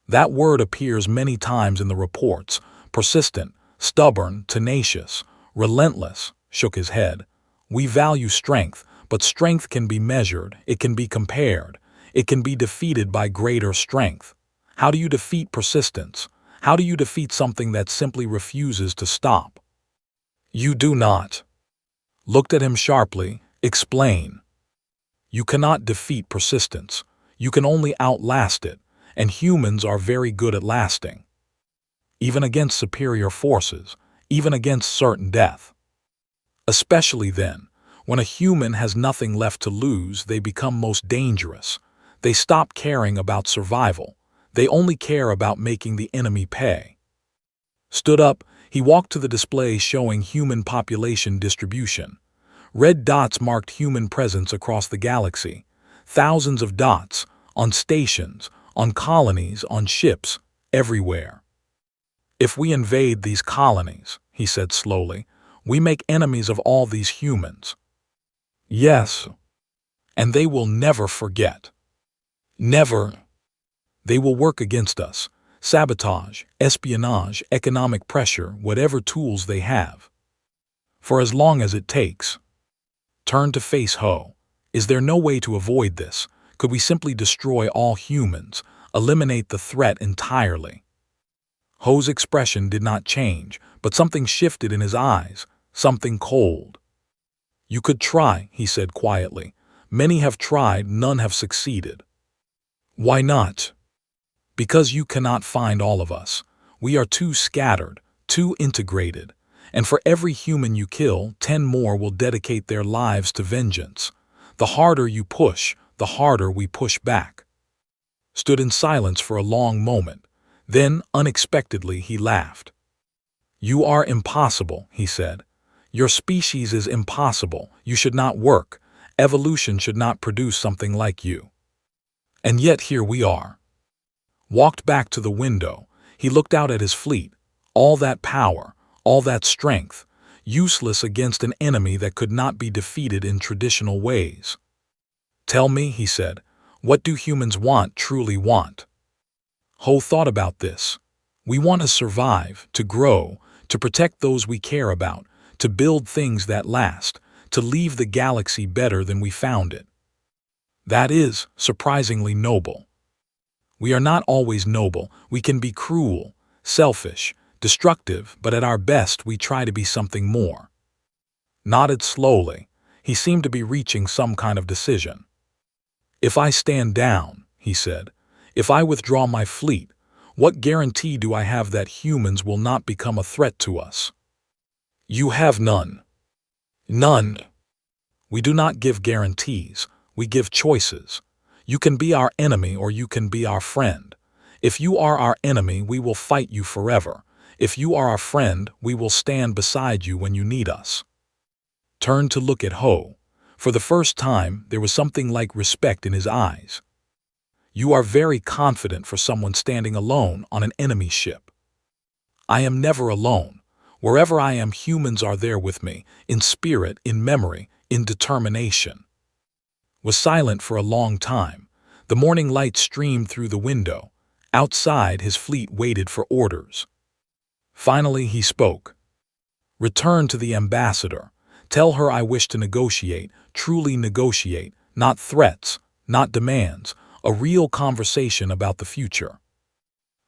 That word appears many times in the reports. Persistent, stubborn, tenacious, relentless, shook his head. We value strength, but strength can be measured, it can be compared, it can be defeated by greater strength. How do you defeat persistence? How do you defeat something that simply refuses to stop? You do not. Looked at him sharply. Explain. You cannot defeat persistence. You can only outlast it, and humans are very good at lasting. Even against superior forces, even against certain death. Especially then, when a human has nothing left to lose, they become most dangerous. They stop caring about survival. They only care about making the enemy pay. Stood up, he walked to the display showing human population distribution. Red dots marked human presence across the galaxy. Thousands of dots, on stations, on colonies, on ships, everywhere. If we invade these colonies, he said slowly, we make enemies of all these humans. Yes. And they will never forget. Never. They will work against us. Sabotage, espionage, economic pressure, whatever tools they have. For as long as it takes. Turn to face Ho. Is there no way to avoid this? Could we simply destroy all humans, eliminate the threat entirely? Ho's expression did not change, but something shifted in his eyes, something cold. You could try, he said quietly. Many have tried, none have succeeded. Why not? Because you cannot find all of us. We are too scattered, too integrated. And for every human you kill, 10 more will dedicate their lives to vengeance. The harder you push, the harder we push back. Stood in silence for a long moment. Then, unexpectedly, he laughed. You are impossible, he said. Your species is impossible. You should not work. Evolution should not produce something like you. And yet here we are. Walked back to the window. He looked out at his fleet. All that power, all that strength, useless against an enemy that could not be defeated in traditional ways. Tell me, he said, what do humans truly want? Ho thought about this. We want to survive, to grow, to protect those we care about, to build things that last, to leave the galaxy better than we found it. That is surprisingly noble. We are not always noble. We can be cruel, selfish, destructive, but at our best we try to be something more. Nodded slowly. He seemed to be reaching some kind of decision. If I stand down, he said, if I withdraw my fleet, what guarantee do I have that humans will not become a threat to us? You have none. None. We do not give guarantees. We give choices. You can be our enemy or you can be our friend. If you are our enemy, we will fight you forever. If you are our friend, we will stand beside you when you need us. Turned to look at Ho. For the first time, there was something like respect in his eyes. You are very confident for someone standing alone on an enemy ship. I am never alone. Wherever I am, humans are there with me, in spirit, in memory, in determination. Was silent for a long time. The morning light streamed through the window. Outside, his fleet waited for orders. Finally, he spoke. Return to the ambassador. Tell her I wish to negotiate, truly negotiate, not threats, not demands, a real conversation about the future.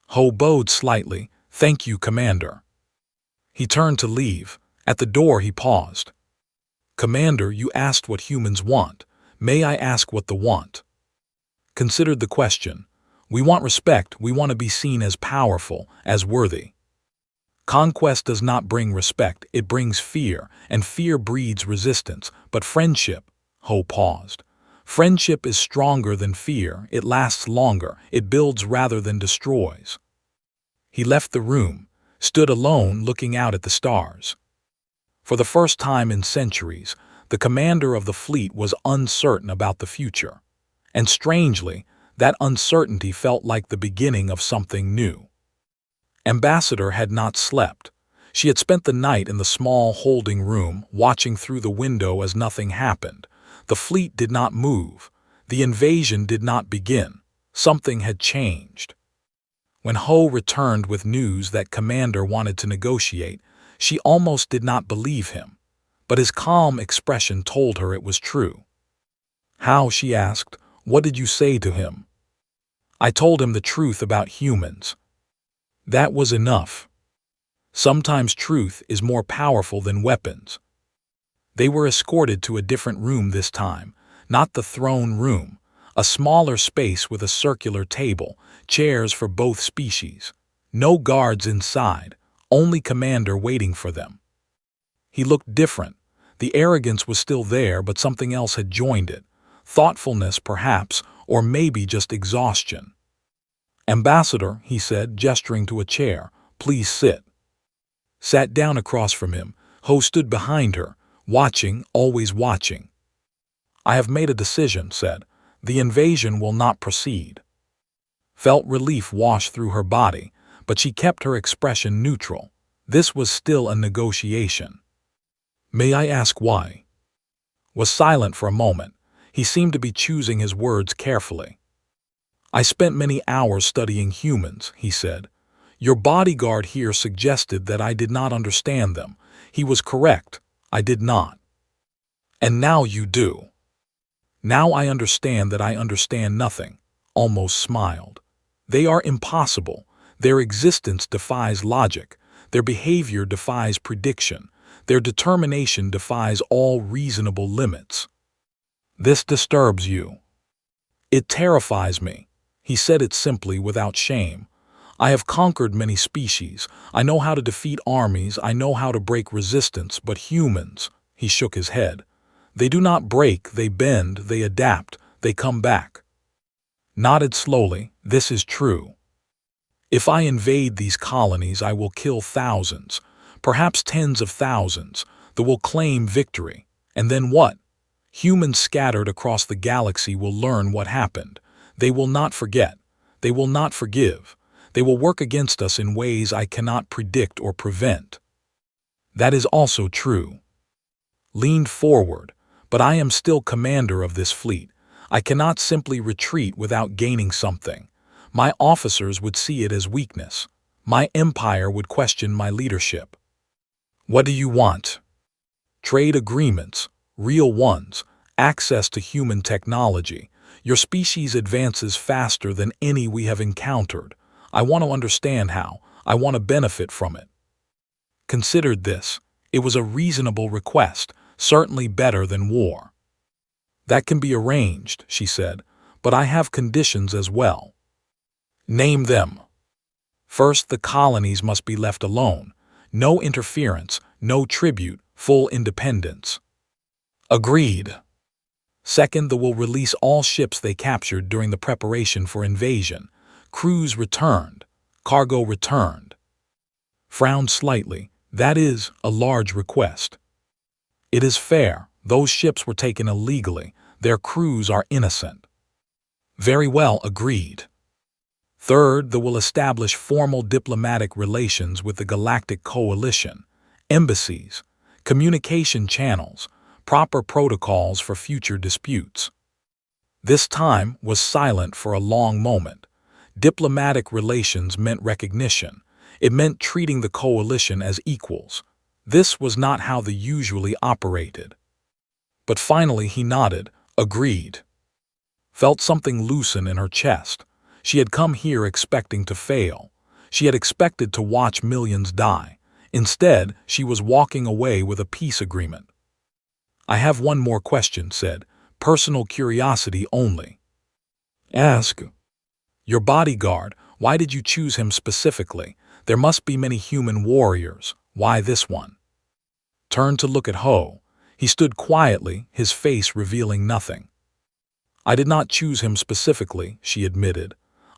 Ho bowed slightly. Thank you, Commander. He turned to leave. At the door, he paused. Commander, you asked what humans want. May I ask what they want? Considered the question. We want respect. We want to be seen as powerful, as worthy. Conquest does not bring respect. It brings fear, and fear breeds resistance. But friendship, Ho paused. Friendship is stronger than fear. It lasts longer. It builds rather than destroys. He left the room, stood alone looking out at the stars. For the first time in centuries, the commander of the fleet was uncertain about the future. And strangely, that uncertainty felt like the beginning of something new. Ambassador had not slept. She had spent the night in the small holding room, watching through the window as nothing happened. The fleet did not move. The invasion did not begin. Something had changed. When Ho returned with news that Commander wanted to negotiate, she almost did not believe him. But his calm expression told her it was true. How, she asked, what did you say to him? I told him the truth about humans. That was enough. Sometimes truth is more powerful than weapons. They were escorted to a different room this time, not the throne room, a smaller space with a circular table, chairs for both species. No guards inside, only Commander waiting for them. He looked different. The arrogance was still there, but something else had joined it. Thoughtfulness, perhaps, or maybe just exhaustion. "Ambassador," he said, gesturing to a chair, "please sit." Sat down across from him. Ho stood behind her, watching, always watching. "I have made a decision," said. "The invasion will not proceed." Felt relief wash through her body, but she kept her expression neutral. This was still a negotiation. "May I ask why?" Was silent for a moment. He seemed to be choosing his words carefully. "I spent many hours studying humans," he said. "Your bodyguard here suggested that I did not understand them. He was correct. I did not. And now you do." "Now I understand that I understand nothing," almost smiled. "They are impossible. Their existence defies logic. Their behavior defies prediction. Their determination defies all reasonable limits. This disturbs you." "It terrifies me." He said it simply, without shame. "I have conquered many species. I know how to defeat armies. I know how to break resistance. But humans," he shook his head, "they do not break, they bend, they adapt, they come back." Nodded slowly. "This is true. If I invade these colonies, I will kill thousands, perhaps tens of thousands, that will claim victory. And then what? Humans scattered across the galaxy will learn what happened. They will not forget. They will not forgive. They will work against us in ways I cannot predict or prevent." "That is also true." Leaned forward. "But I am still commander of this fleet. I cannot simply retreat without gaining something. My officers would see it as weakness. My empire would question my leadership." "What do you want?" "Trade agreements, real ones, access to human technology. Your species advances faster than any we have encountered. I want to understand how. I want to benefit from it." Considered this. It was a reasonable request, certainly better than war. "That can be arranged," she said, "but I have conditions as well." "Name them." "First, the colonies must be left alone. No interference, no tribute, full independence." "Agreed." "Second, they will release all ships they captured during the preparation for invasion. Crews returned. Cargo returned." Frowned slightly. "That is a large request." "It is fair. Those ships were taken illegally. Their crews are innocent." "Very well, agreed." "Third, they will establish formal diplomatic relations with the Galactic Coalition, embassies, communication channels, proper protocols for future disputes." This time was silent for a long moment. Diplomatic relations meant recognition. It meant treating the coalition as equals. This was not how they usually operated. But finally he nodded, agreed. Felt something loosen in her chest. She had come here expecting to fail. She had expected to watch millions die. Instead, she was walking away with a peace agreement. "I have one more question," said. "Personal curiosity only." "Ask." "Your bodyguard, why did you choose him specifically? There must be many human warriors. Why this one?" Turned to look at Ho. He stood quietly, his face revealing nothing. "I did not choose him specifically," she admitted.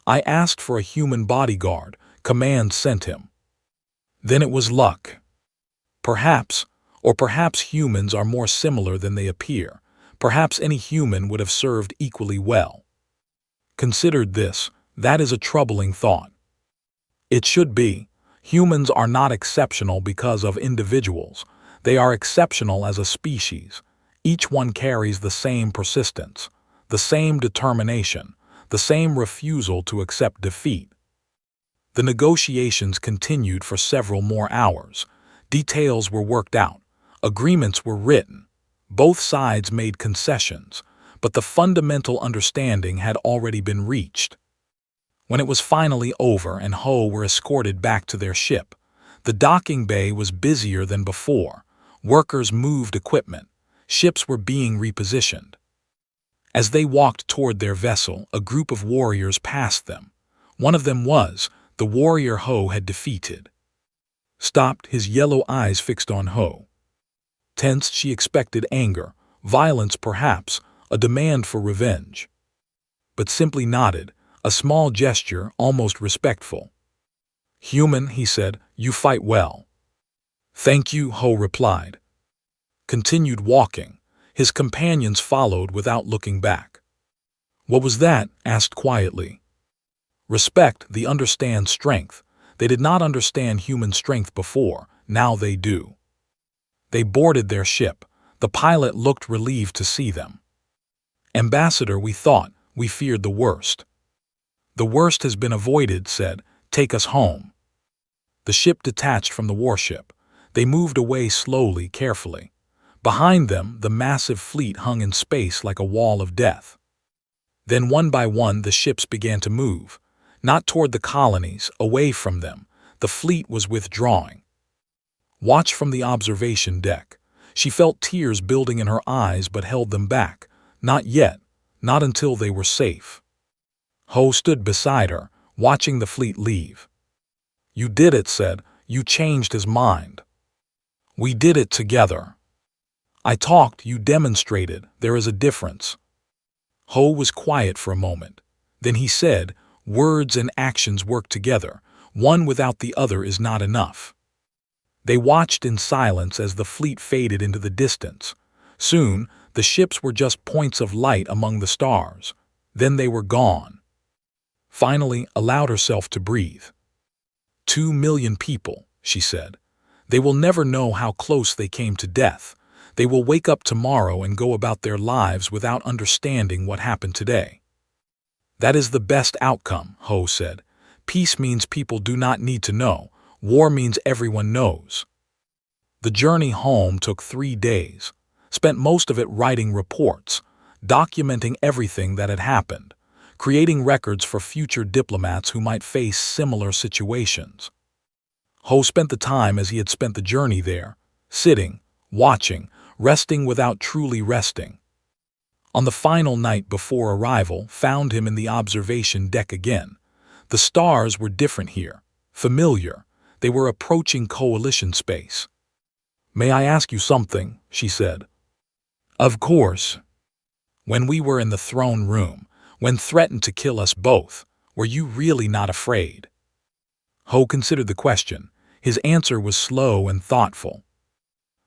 "I asked for a human bodyguard. Command sent him." "Then it was luck." "Perhaps, or perhaps humans are more similar than they appear. Perhaps any human would have served equally well." Considered this. That is a troubling thought. It should be. Humans are not exceptional because of individuals. They are exceptional as a species. Each one carries the same persistence, the same determination, the same refusal to accept defeat. The negotiations continued for several more hours. Details were worked out. Agreements were written. Both sides made concessions, but the fundamental understanding had already been reached. When it was finally over and Ho were escorted back to their ship, the docking bay was busier than before. Workers moved equipment. Ships were being repositioned. As they walked toward their vessel, a group of warriors passed them. One of them was the warrior Ho had defeated. Stopped, his yellow eyes fixed on Ho. Tense, she expected anger, violence perhaps, a demand for revenge. But simply nodded, a small gesture, almost respectful. "Human," he said, "you fight well." "Thank you," Ho replied. Continued walking. His companions followed without looking back. "What was that?" asked quietly. "Respect, they understand strength. They did not understand human strength before, now they do." They boarded their ship. The pilot looked relieved to see them. "Ambassador, we feared the worst." "The worst has been avoided," said. "Take us home." The ship detached from the warship. They moved away slowly, carefully. Behind them, the massive fleet hung in space like a wall of death. Then one by one the ships began to move. Not toward the colonies, away from them. The fleet was withdrawing. Watch from the observation deck. She felt tears building in her eyes but held them back. Not yet, not until they were safe. Ho stood beside her, watching the fleet leave. "You did it," said. "You changed his mind." "We did it together." "I talked, you demonstrated. There is a difference." Ho was quiet for a moment. Then he said, "Words and actions work together. One without the other is not enough." They watched in silence as the fleet faded into the distance. Soon, the ships were just points of light among the stars. Then they were gone. Finally, allowed herself to breathe. 2 million people, she said. They will never know how close they came to death. They will wake up tomorrow and go about their lives without understanding what happened today. That is the best outcome, Ho said. Peace means people do not need to know. War means everyone knows. The journey home took 3 days. Spent most of it writing reports, documenting everything that had happened, creating records for future diplomats who might face similar situations. Ho spent the time as he had spent the journey there, sitting, watching, resting without truly resting. On the final night before arrival, found him in the observation deck again. The stars were different here, familiar. They were approaching coalition space. "May I ask you something?" she said. "Of course." "When we were in the throne room, when threatened to kill us both, were you really not afraid?" Ho considered the question. His answer was slow and thoughtful.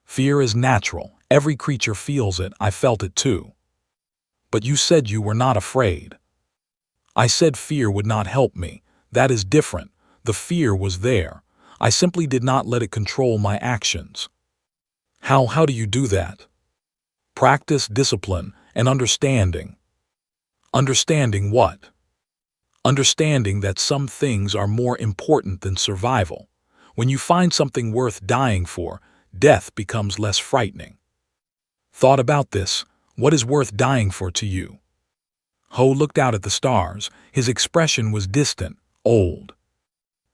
"Fear is natural. Every creature feels it. I felt it too." "But you said you were not afraid." "I said fear would not help me. That is different. The fear was there. I simply did not let it control my actions." How do you do that?" "Practice, discipline, and understanding." "Understanding what?" "Understanding that some things are more important than survival. When you find something worth dying for, death becomes less frightening." "Thought about this? What is worth dying for to you?" Ho looked out at the stars. His expression was distant, old.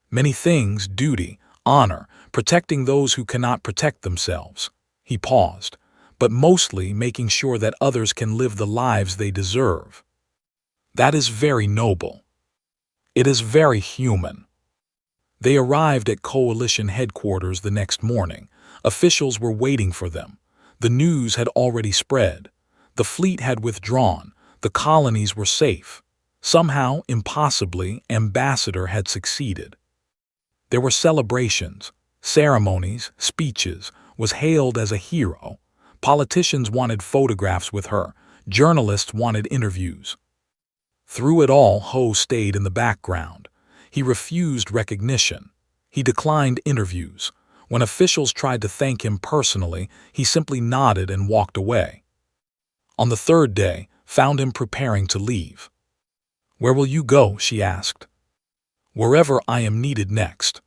"Many things, duty, honor, protecting those who cannot protect themselves." He paused, "but mostly making sure that others can live the lives they deserve." "That is very noble." "It is very human." They arrived at coalition headquarters the next morning. Officials were waiting for them. The news had already spread. The fleet had withdrawn. The colonies were safe. Somehow, impossibly, Ambassador had succeeded. There were celebrations, ceremonies, speeches, was hailed as a hero. Politicians wanted photographs with her. Journalists wanted interviews. Through it all, Ho stayed in the background. He refused recognition. He declined interviews. When officials tried to thank him personally, he simply nodded and walked away. On the 3rd day, found him preparing to leave. "Where will you go?" she asked. "Wherever I am needed next."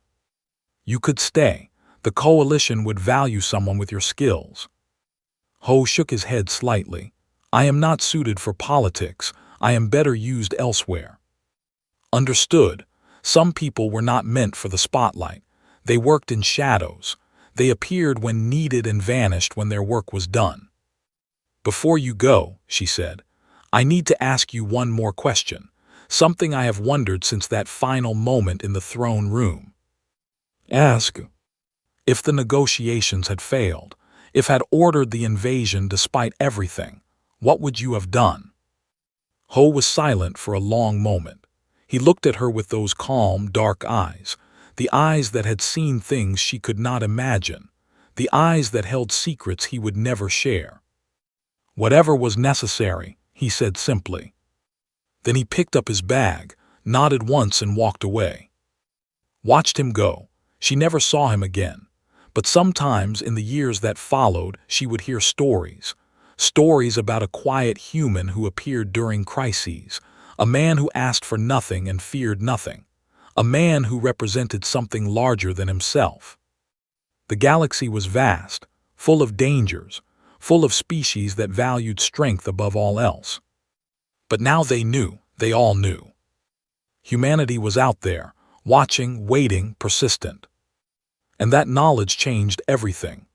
"You could stay. The coalition would value someone with your skills." Ho shook his head slightly. "I am not suited for politics. I am better used elsewhere." Understood. Some people were not meant for the spotlight. They worked in shadows. They appeared when needed and vanished when their work was done. "Before you go," she said, "I need to ask you one more question, something I have wondered since that final moment in the throne room." "Ask." "If the negotiations had failed, if had ordered the invasion despite everything, what would you have done?" Ho was silent for a long moment. He looked at her with those calm, dark eyes, the eyes that had seen things she could not imagine, the eyes that held secrets he would never share. "Whatever was necessary," he said simply. Then he picked up his bag, nodded once and walked away. Watched him go. She never saw him again. But sometimes in the years that followed, she would hear stories. Stories about a quiet human who appeared during crises, a man who asked for nothing and feared nothing, a man who represented something larger than himself. The galaxy was vast, full of dangers, full of species that valued strength above all else. But now they all knew. Humanity was out there, watching, waiting, persistent. And that knowledge changed everything.